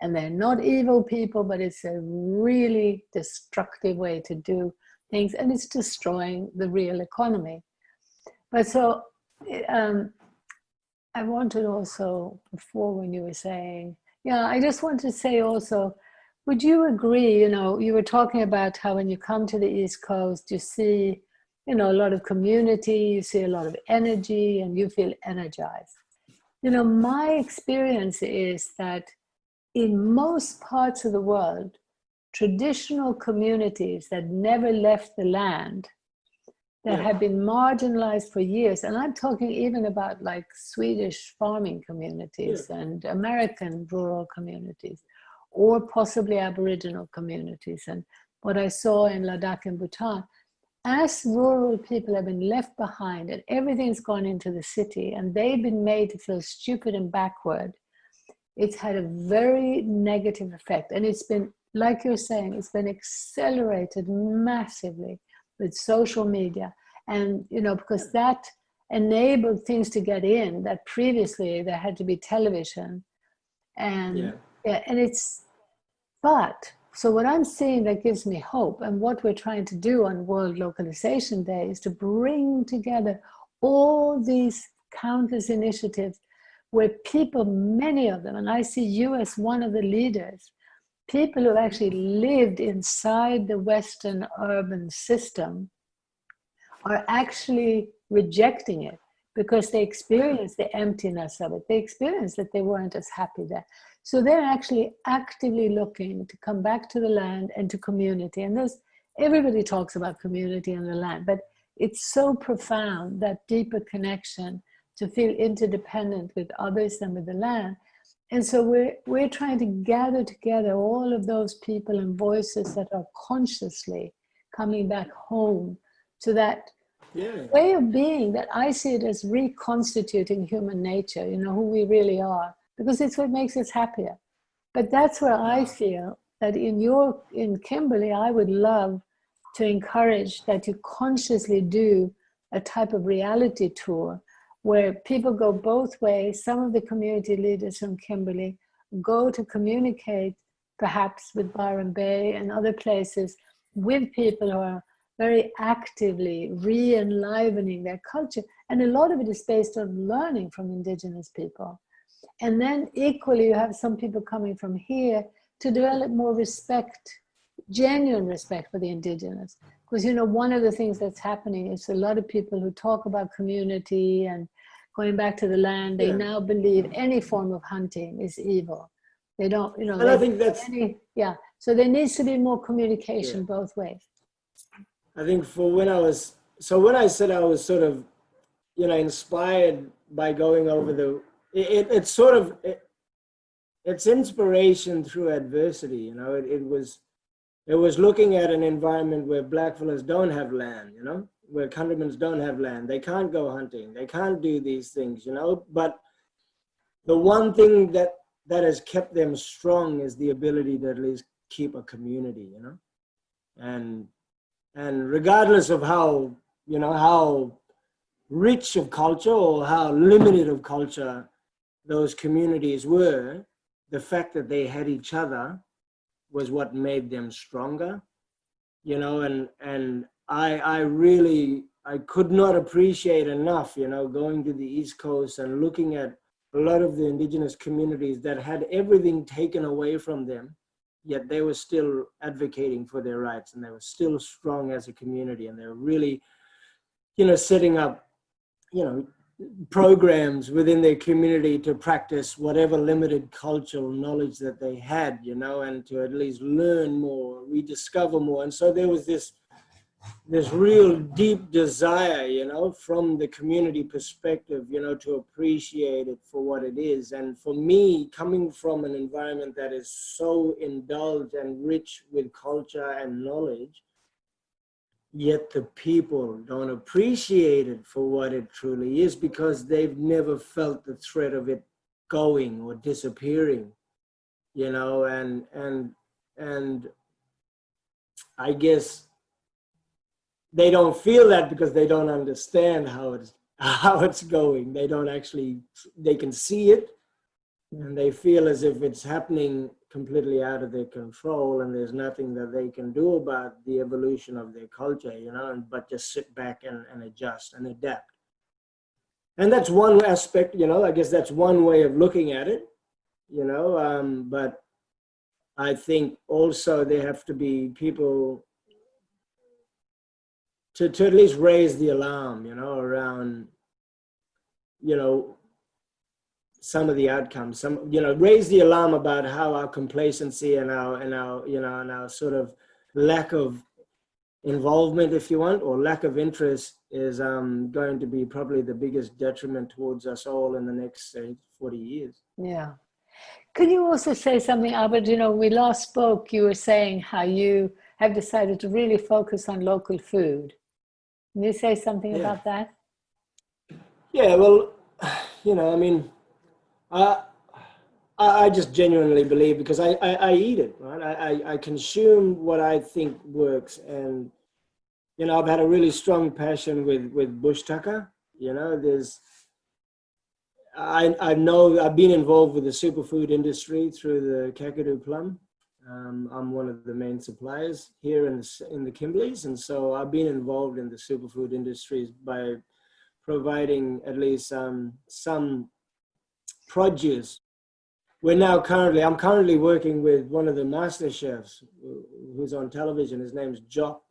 and they're not evil people, but it's a really destructive way to do things, and it's destroying the real economy. But so, I wanted also, before when you were saying, I just want to say also, would you agree, you know, you were talking about how when you come to the East Coast, you see you know, a lot of community, you see a lot of energy, and you feel energized. You know, my experience is that in most parts of the world, traditional communities that never left the land, that have been marginalized for years, and I'm talking even about like Swedish farming communities and American rural communities, or possibly Aboriginal communities. And what I saw in Ladakh and Bhutan, as rural people have been left behind and everything's gone into the city and they've been made to feel stupid and backward, it's had a very negative effect. And it's been, like you're saying, it's been accelerated massively with social media. And, you know, because that enabled things to get in that previously there had to be television. And and it's, but, so what I'm seeing that gives me hope, and what we're trying to do on World Localization Day, is to bring together all these countless initiatives where people, many of them, and I see you as one of the leaders, people who actually lived inside the Western urban system are actually rejecting it because they experience the emptiness of it. They experience that they weren't as happy there. So they're actually actively looking to come back to the land and to community. And there's, everybody talks about community and the land, but it's so profound, that deeper connection to feel interdependent with others than with the land. And so we're trying to gather together all of those people and voices that are consciously coming back home to that way of being, that I see it as reconstituting human nature, you know, who we really are, because it's what makes us happier. But that's where I feel that in Kimberley, I would love to encourage that you consciously do a type of reality tour where people go both ways. Some of the community leaders from Kimberley go to communicate perhaps with Byron Bay and other places with people who are very actively re-enlivening their culture. And a lot of it is based on learning from indigenous people. And then equally, you have some people coming from here to develop more respect, genuine respect for the indigenous. Because, you know, one of the things that's happening is a lot of people who talk about community and going back to the land, they now believe any form of hunting is evil. They don't, you know, and I think that's so there needs to be more communication both ways. I think for when I said I was sort of, you know, inspired by going over it's sort of, it's inspiration through adversity. You know, it was looking at an environment where blackfellas don't have land, you know, where countrymen don't have land. They can't go hunting. They can't do these things, you know. But the one thing that has kept them strong is the ability to at least keep a community, you know. And regardless of how, you know, how rich of culture or how limited of culture those communities were, the fact that they had each other was what made them stronger, you know. And I could not appreciate enough, you know, going to the East Coast and looking at a lot of the indigenous communities that had everything taken away from them, yet they were still advocating for their rights, and they were still strong as a community, and they were really, you know, setting up, you know, programs within their community to practice whatever limited cultural knowledge that they had, you know, and to at least learn more, rediscover more. And so there was this real deep desire, you know, from the community perspective, you know, to appreciate it for what it is. And for me, coming from an environment that is so indulged and rich with culture and knowledge, yet the people don't appreciate it for what it truly is because they've never felt the threat of it going or disappearing, you know. And I guess they don't feel that because they don't understand how it's going. They don't actually, they can see it, and they feel as if it's happening completely out of their control, and there's nothing that they can do about the evolution of their culture, you know, but just sit back and adjust and adapt. And that's one aspect, you know, I guess that's one way of looking at it, you know, but I think also there have to be people to at least raise the alarm, you know, around, you know, some of the outcomes, some, you know, raise the alarm about how our complacency and our, you know, and our sort of lack of involvement, if you want, or lack of interest is going to be probably the biggest detriment towards us all in the next, say, 40 years. Yeah. Could you also say something, Albert? You know, we last spoke, you were saying how you have decided to really focus on local food. Can you say something about that? Yeah, well, you know, I mean, I just genuinely believe, because I eat it, right? I consume what I think works. And, you know, I've had a really strong passion with bush tucker. You know, I know I've been involved with the superfood industry through the Kakadu plum. I'm one of the main suppliers here in the Kimberleys. And so I've been involved in the superfood industries by providing at least some produce. I'm currently working with one of the master chefs who's on television. His name's Jock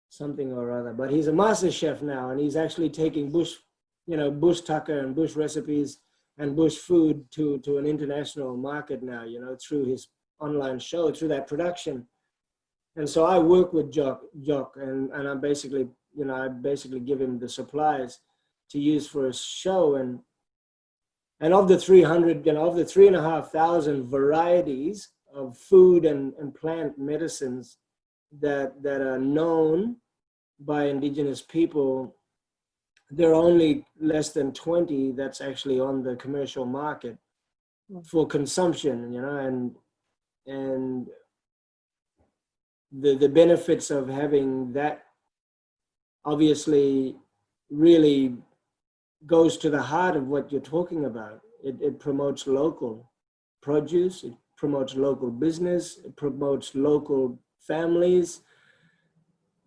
something or other, but he's a master chef now, and he's actually taking bush tucker and bush recipes and bush food to an international market now, you know, through his online show, through that production. And so I work with Jock, and I basically give him the supplies to use for his show. And of the 300, you know, of the 3,500 varieties of food and plant medicines that are known by indigenous people, there are only less than 20 that's actually on the commercial market for consumption, you know, and the benefits of having that obviously really goes to the heart of what you're talking about. It promotes local produce, it promotes local business, it promotes local families,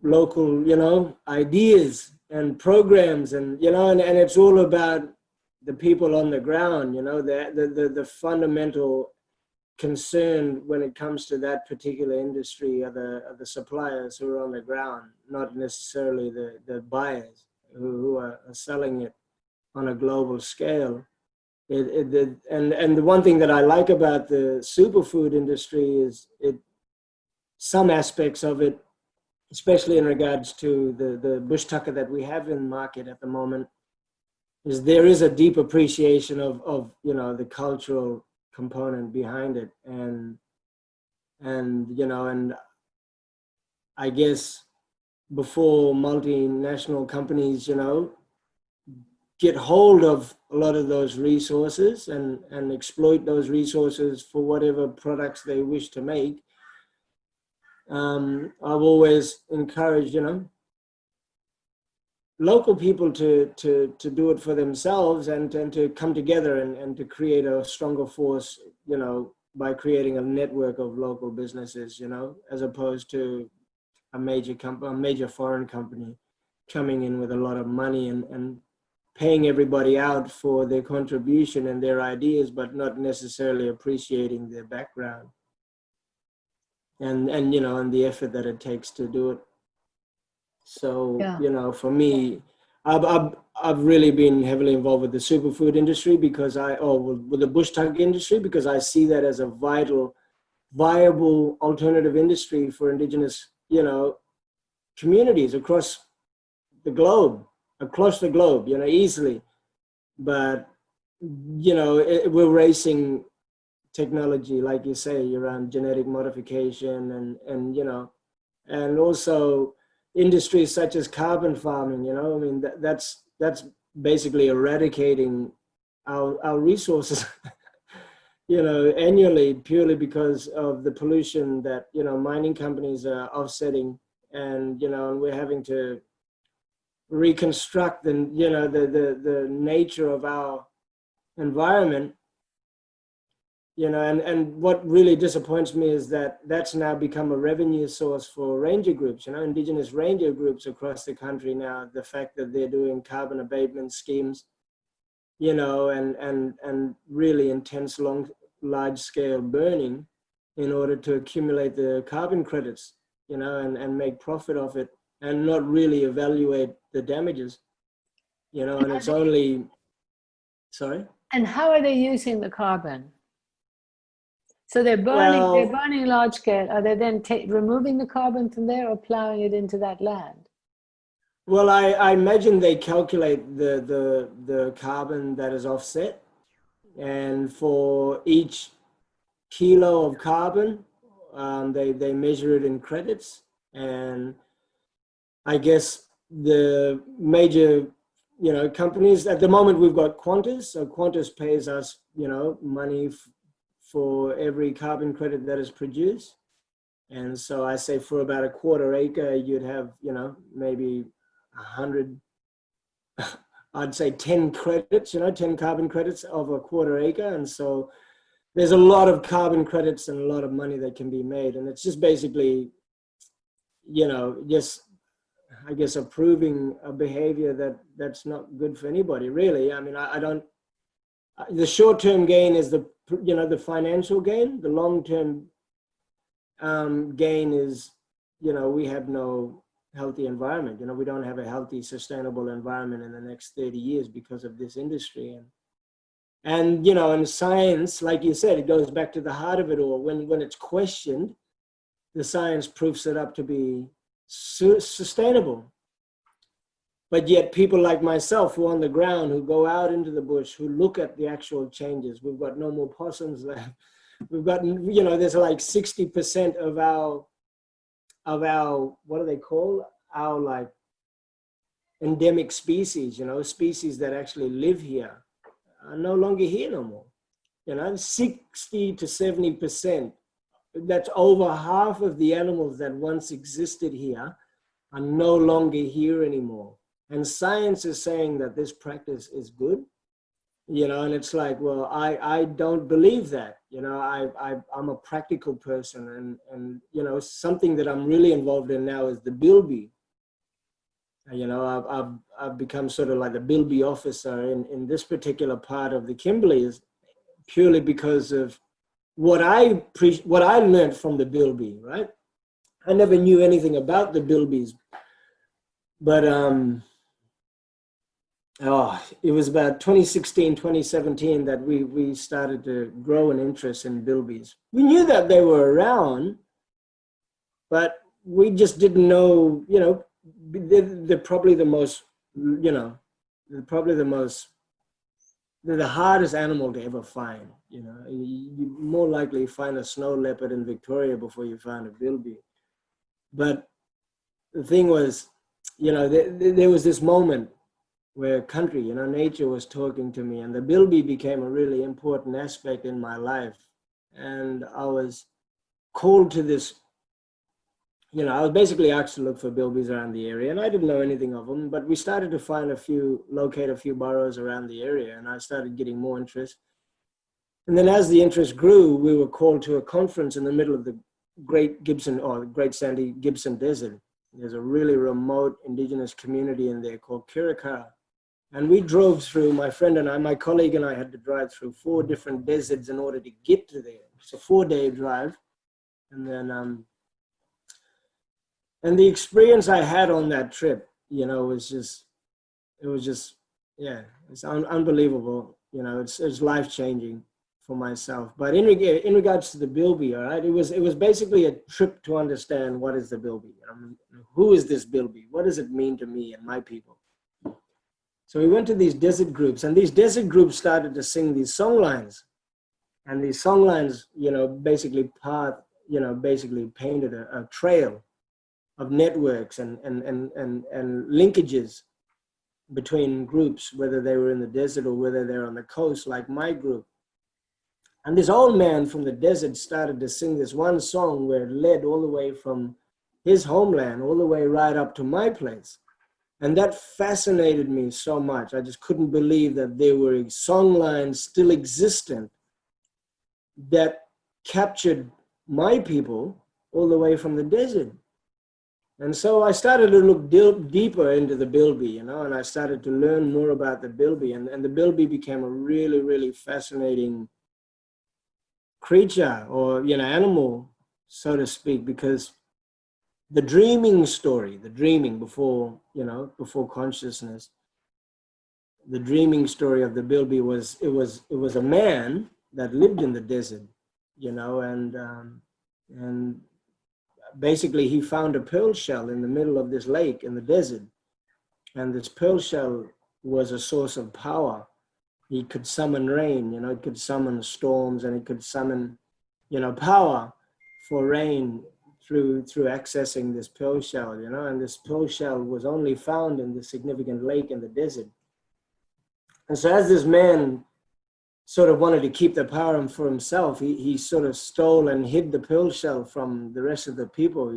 local, you know, ideas and programs, and, you know, and it's all about the people on the ground, you know, the fundamental concern when it comes to that particular industry are the suppliers who are on the ground, not necessarily the buyers who are selling it on a global scale. And the one thing that I like about the superfood industry is some aspects of it, especially in regards to the bush tucker that we have in market at the moment, is there is a deep appreciation of you know, the cultural component behind it. And you know, and I guess before multinational companies, you know, get hold of a lot of those resources and exploit those resources for whatever products they wish to make, I've always encouraged, you know, local people to do it for themselves and to come together and to create a stronger force, you know, by creating a network of local businesses, you know, as opposed to a major foreign company coming in with a lot of money and paying everybody out for their contribution and their ideas, but not necessarily appreciating their background and you know, and the effort that it takes to do it. So, Yeah. you know, for me, I've really been heavily involved with the superfood industry with the bush tuck industry, because I see that as a viable alternative industry for indigenous, you know, communities across the globe, you know, easily. But, you know, we're racing technology, like you say, around genetic modification and you know, and also industries such as carbon farming, you know, I mean, that's basically eradicating our resources, you know, annually, purely because of the pollution that, you know, mining companies are offsetting. And, you know, and we're having to reconstruct the nature of our environment, you know, and what really disappoints me is that that's now become a revenue source for ranger groups, you know, indigenous ranger groups across the country now. The fact that they're doing carbon abatement schemes, you know, and really intense, large scale burning in order to accumulate the carbon credits, you know, and make profit of it. and not really evaluate the damages, you know, and it's only, sorry? And how are they using the carbon? So they're Well, burning large scale. Are they then removing the carbon from there or plowing it into that land? well, I imagine they calculate the carbon that is offset, and for each kilo of carbon, they measure it in credits. And I guess the major, you know, companies at the moment, we've got Qantas. So Qantas pays us, you know, money for every carbon credit that is produced. And so I say for about a quarter acre, you'd have, you know, maybe 100, I'd say 10 credits, you know, 10 carbon credits of a quarter acre. And so there's a lot of carbon credits and a lot of money that can be made. And it's just basically, you know, just, I guess, approving a behavior that's not good for anybody, really. I mean, I don't, the short-term gain is the, you know, the financial gain. The long-term gain is, you know, we have no healthy environment. You know, we don't have a healthy, sustainable environment in the next 30 years because of this industry. And you know, in science, like you said, it goes back to the heart of it all. When it's questioned, the science proves it up to be sustainable. But yet people like myself who are on the ground, who go out into the bush, who look at the actual changes, we've got no more possums left. We've got, you know, there's like 60% of our, what do they call? Our like endemic species, you know, species that actually live here are no longer here no more. You know, 60 to 70%. That's over half of the animals that once existed here are no longer here anymore. And science is saying that this practice is good, you know, and it's like, well, I don't believe that. You know, I'm a practical person, and you know, something that I'm really involved in now is the bilby. You know, I've become sort of like the bilby officer in this particular part of the Kimberleys, purely because of what I learned from the bilby, right? I never knew anything about the bilbies, but it was about 2016, 2017 that we started to grow an interest in bilbies. We knew that they were around, but we just didn't know, you know, they're probably the most, you know, they're the hardest animal to ever find. You know, you more likely find a snow leopard in Victoria before you find a bilby. But the thing was, you know, there was this moment where country, you know, nature was talking to me, and the bilby became a really important aspect in my life. And I was called to this, you know, I was basically asked to look for bilbies around the area, and I didn't know anything of them, but we started to find locate a few burrows around the area, and I started getting more interest. And then as the interest grew, we were called to a conference in the middle of the Great Sandy Gibson Desert. There's a really remote indigenous community in there called Kirakara. And we drove through, my friend and I, my colleague and I had to drive through 4 different deserts in order to get to there. It's a 4-day drive. And then, and the experience I had on that trip, you know, yeah, it's unbelievable. You know, it's life-changing for myself. But in regards to the bilby, all right, it was basically a trip to understand what is the bilby. Who is this bilby? What does it mean to me and my people? So we went to these desert groups, and these desert groups started to sing these song lines. And these song lines, you know, basically painted a trail of networks and linkages between groups, whether they were in the desert or whether they're on the coast, like my group. And this old man from the desert started to sing this one song where it led all the way from his homeland all the way right up to my place. And that fascinated me so much. I just couldn't believe that there were song lines still existent that captured my people all the way from the desert. And so I started to look deeper into the bilby, you know, and I started to learn more about the bilby. And the bilby became a really, really fascinating creature, or, you know, animal, so to speak, because the dreaming story, the dreaming before, before consciousness, the dreaming story of the Bilby was, it was a man that lived in the desert, and basically he found a pearl shell in the middle of this lake in the desert. And this pearl shell was a source of power. He could summon rain, it could summon storms, and it could summon, power for rain through accessing this pearl shell, and this pearl shell was only found in this significant lake in the desert. And so as this man sort of wanted to keep the power for himself, he sort of stole and hid the pearl shell from the rest of the people,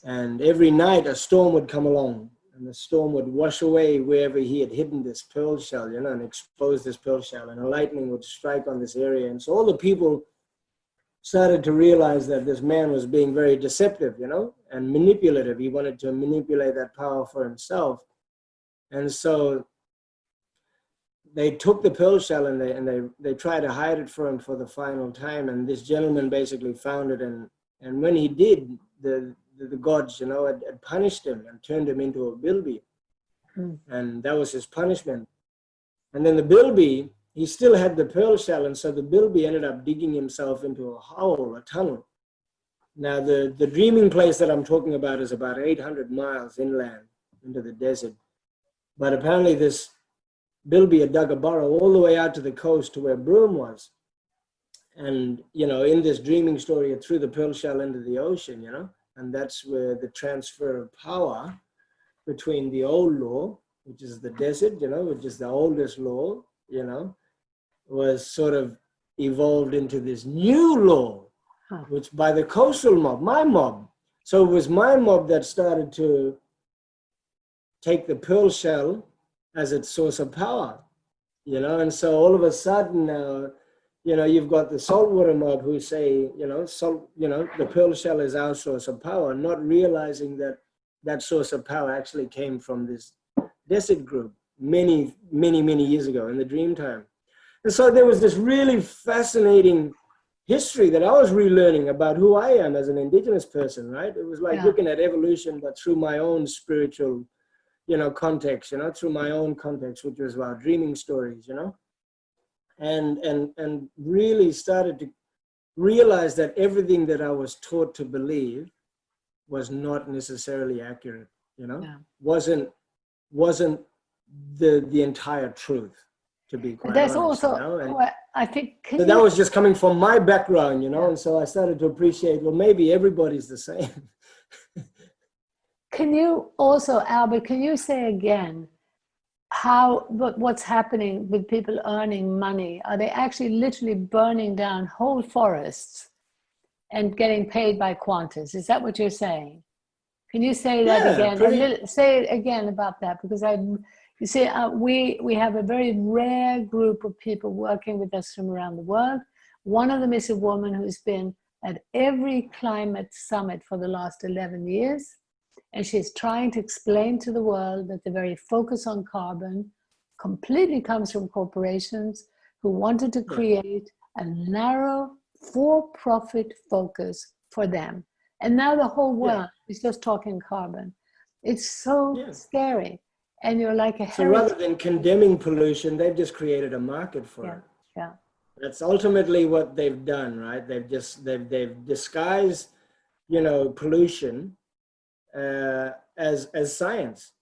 and every night a storm would come along, and the storm would wash away wherever he had hidden this pearl shell, and expose this pearl shell, and a lightning would strike on this area. And so all the people started to realize that this man was being very deceptive, and manipulative. He wanted to manipulate that power for himself. And so they took the pearl shell and they tried to hide it for him for the final time. And this gentleman basically found it. And when he did, the gods, had punished him and turned him into a bilby. And that was his punishment. And then the bilby, he still had the pearl shell. And so the bilby ended up digging himself into a hole, a tunnel. Now, the dreaming place that I'm talking about is about 800 miles inland into the desert. But apparently this bilby had dug a burrow all the way out to the coast to where Broome was. And, in this dreaming story, it threw the pearl shell into the ocean, and that's where the transfer of power between the old law, which is the desert, which is the oldest law, was sort of evolved into this new law, which by the coastal mob, my mob. So it was my mob that started to take the pearl shell as its source of power, and so all of a sudden now, you've got the saltwater mob who say, the pearl shell is our source of power, not realizing that that source of power actually came from this desert group many, many, many years ago in the dream time. And so there was this really fascinating history that I was relearning about who I am as an indigenous person, right? It was like looking at evolution, but through my own spiritual context, through my own context, which was about dreaming stories, and really started to realize that everything that I was taught to believe was not necessarily accurate, wasn't the entire truth, to be quite That's honest. also what I think. So that was just coming from my background, and so I started to appreciate, well, maybe everybody's the same. Can you also, Albert, can you say again what's happening with people earning money? Are they actually literally burning down whole forests and getting paid by Qantas? Is that what you're saying? Can you say that again? Say it again about that, because you see, we have a very rare group of people working with us from around the world. One of them is a woman who's been at every climate summit for the last 11 years. And she's trying to explain to the world that the very focus on carbon completely comes from corporations who wanted to create a narrow, for-profit focus for them. And now the whole world is just talking carbon. It's so scary. And you're like a So rather than condemning pollution, they've just created a market for it. Yeah. That's ultimately what they've done, right? They've disguised, pollution as science,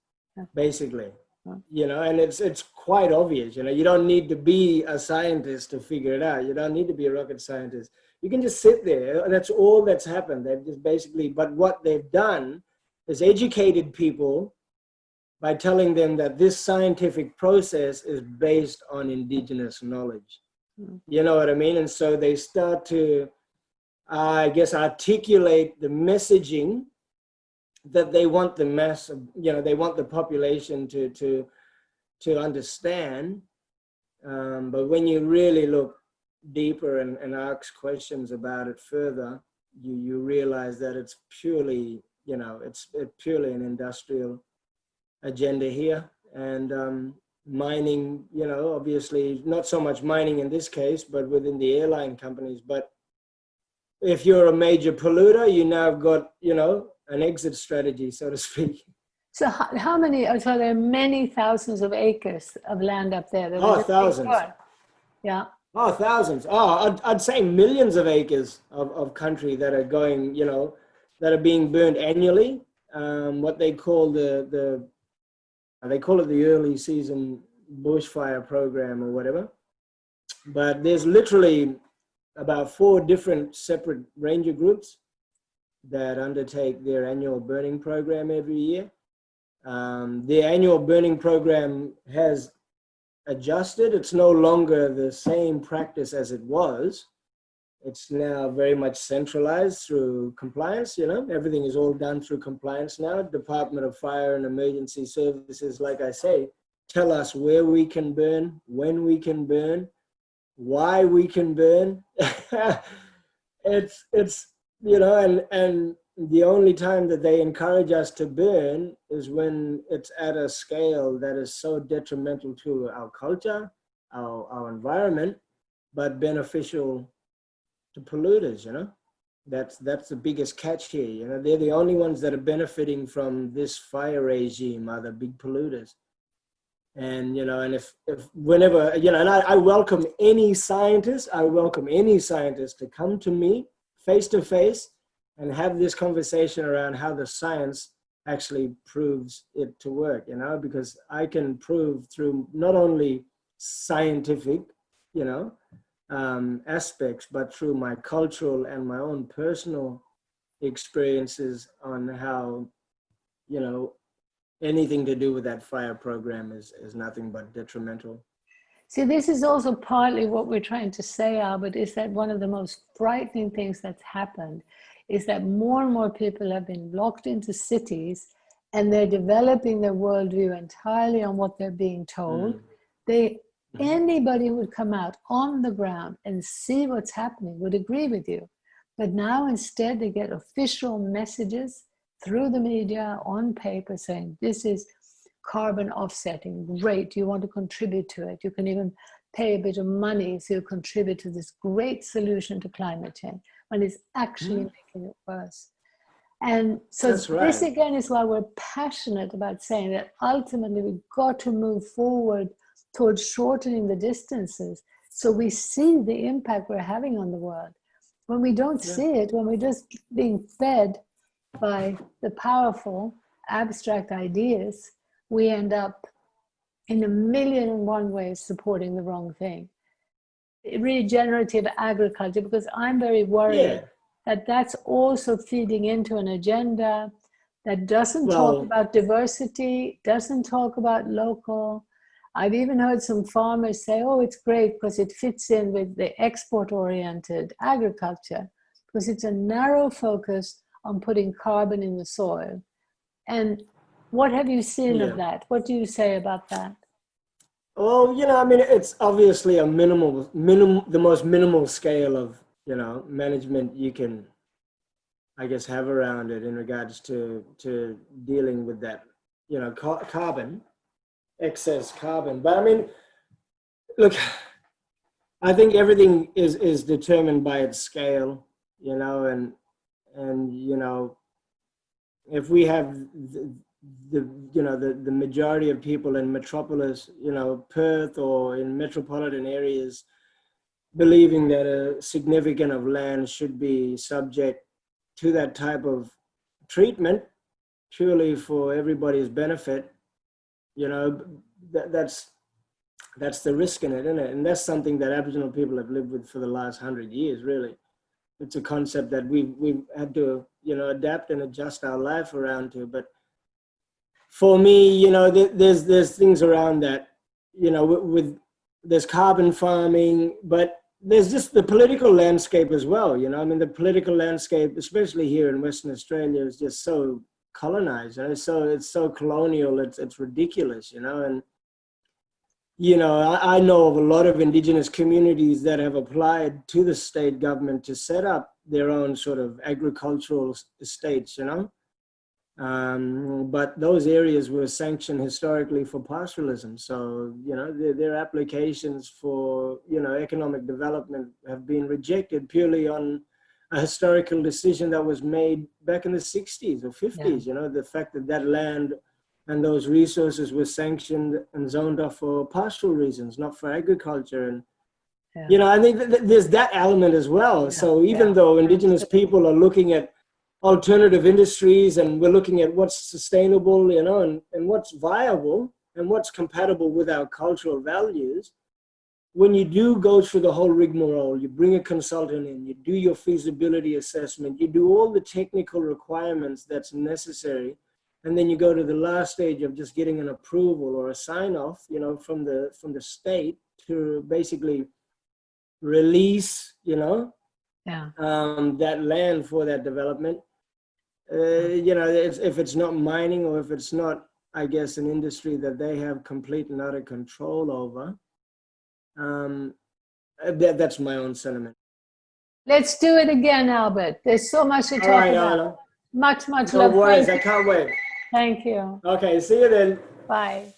basically, and it's quite obvious. You don't need to be a scientist to figure it out. You don't need to be a rocket scientist. You can just sit there, and that's all that's happened. They've just basically, but what they've done is educated people by telling them that this scientific process is based on indigenous knowledge. You know what I mean? And so they start to, I guess, articulate the messaging that they want the mass, they want the population to understand. But when you really look deeper and ask questions about it further, you realize that it's purely, it's purely an industrial agenda here. And mining, obviously not so much mining in this case, but within the airline companies. But if you're a major polluter, you now have got, you know, an exit strategy, so to speak. So how many, so there are many thousands of acres of land up there that are Oh, just being thousands. burned. Yeah. Oh, thousands. Oh, I'd say millions of acres of country that are going, you know, that are being burned annually. What they call they call it the early season bushfire program or whatever. But there's literally about 4 different separate ranger groups that undertake their annual burning program every year. The annual burning program has adjusted. It's no longer the same practice as it was. It's now very much centralized through compliance. You know, everything is all done through compliance now. Department of Fire and Emergency Services, like I say, tell us where we can burn, when we can burn, why we can burn. it's you know, and the only time that they encourage us to burn is when it's at a scale that is so detrimental to our culture, our environment, but beneficial to polluters. You know, that's the biggest catch here. You know, they're the only ones that are benefiting from this fire regime are the big polluters. And, you know, and if whenever, you know, and I welcome any scientist, to come to me face to face and have this conversation around how the science actually proves it to work, you know, because I can prove through not only scientific, you know, aspects, but through my cultural and my own personal experiences on how, you know, anything to do with that fire program is nothing but detrimental. See, this is also partly what we're trying to say, Albert, is that one of the most frightening things that's happened is that more and more people have been locked into cities and they're developing their worldview entirely on what they're being told. Anybody who would come out on the ground and see what's happening would agree with you. But now instead they get official messages through the media on paper saying, this is carbon offsetting, great, you want to contribute to it. You can even pay a bit of money so you contribute to this great solution to climate change, when it's actually making it worse. And so this again is why we're passionate about saying that ultimately we've got to move forward towards shortening the distances so we see the impact we're having on the world. When we don't see it, when we're just being fed by the powerful abstract ideas, we end up in 1,000,001 ways supporting the wrong thing. Regenerative agriculture, because I'm very worried that that's also feeding into an agenda that doesn't talk about diversity, doesn't talk about local. I've even heard some farmers say, oh, it's great because it fits in with the export-oriented agriculture, because it's a narrow focus on putting carbon in the soil. And what have you seen of that? What do you say about that? Well, you know, I mean, it's obviously a the most minimal scale of, you know, management you can, I guess, have around it in regards to dealing with that, you know, carbon, excess carbon. But I mean, look, I think everything is determined by its scale, you know, and you know, if we have the majority of people in metropolis, you know, Perth or in metropolitan areas, believing that a significant of land should be subject to that type of treatment purely for everybody's benefit, you know, that's the risk in it, isn't it? And that's something that Aboriginal people have lived with for the last 100 years, really. It's a concept that we've had to, you know, adapt and adjust our life around to. But for me, you know, there's things around that, you know, with there's carbon farming, but there's just the political landscape as well. You know, I mean, the political landscape, especially here in Western Australia, is just so colonized, and it's so colonial. It's ridiculous, you know. And you know, I know of a lot of Indigenous communities that have applied to the state government to set up their own sort of agricultural estates, you know. But those areas were sanctioned historically for pastoralism. So, you know, their applications for, you know, economic development have been rejected purely on a historical decision that was made back in the 60s or 50s. Yeah. You know, the fact that that land and those resources were sanctioned and zoned off for pastoral reasons, not for agriculture. And Yeah. you know, I think there's that element as well. Yeah. So even though indigenous people are looking at alternative industries and we're looking at what's sustainable, you know, and what's viable and what's compatible with our cultural values, when you do go through the whole rigmarole, you bring a consultant in, you do your feasibility assessment, you do all the technical requirements that's necessary, and then you go to the last stage of just getting an approval or a sign-off, you know, from the state to basically release, you know, that land for that development. You know, if it's not mining or if it's not, I guess, an industry that they have complete and utter control over. That's my own sentiment. Let's do it again, Albert. There's so much to talk about. Anna. Much No love. worries. I can't wait. Thank you. Okay, see you then. Bye.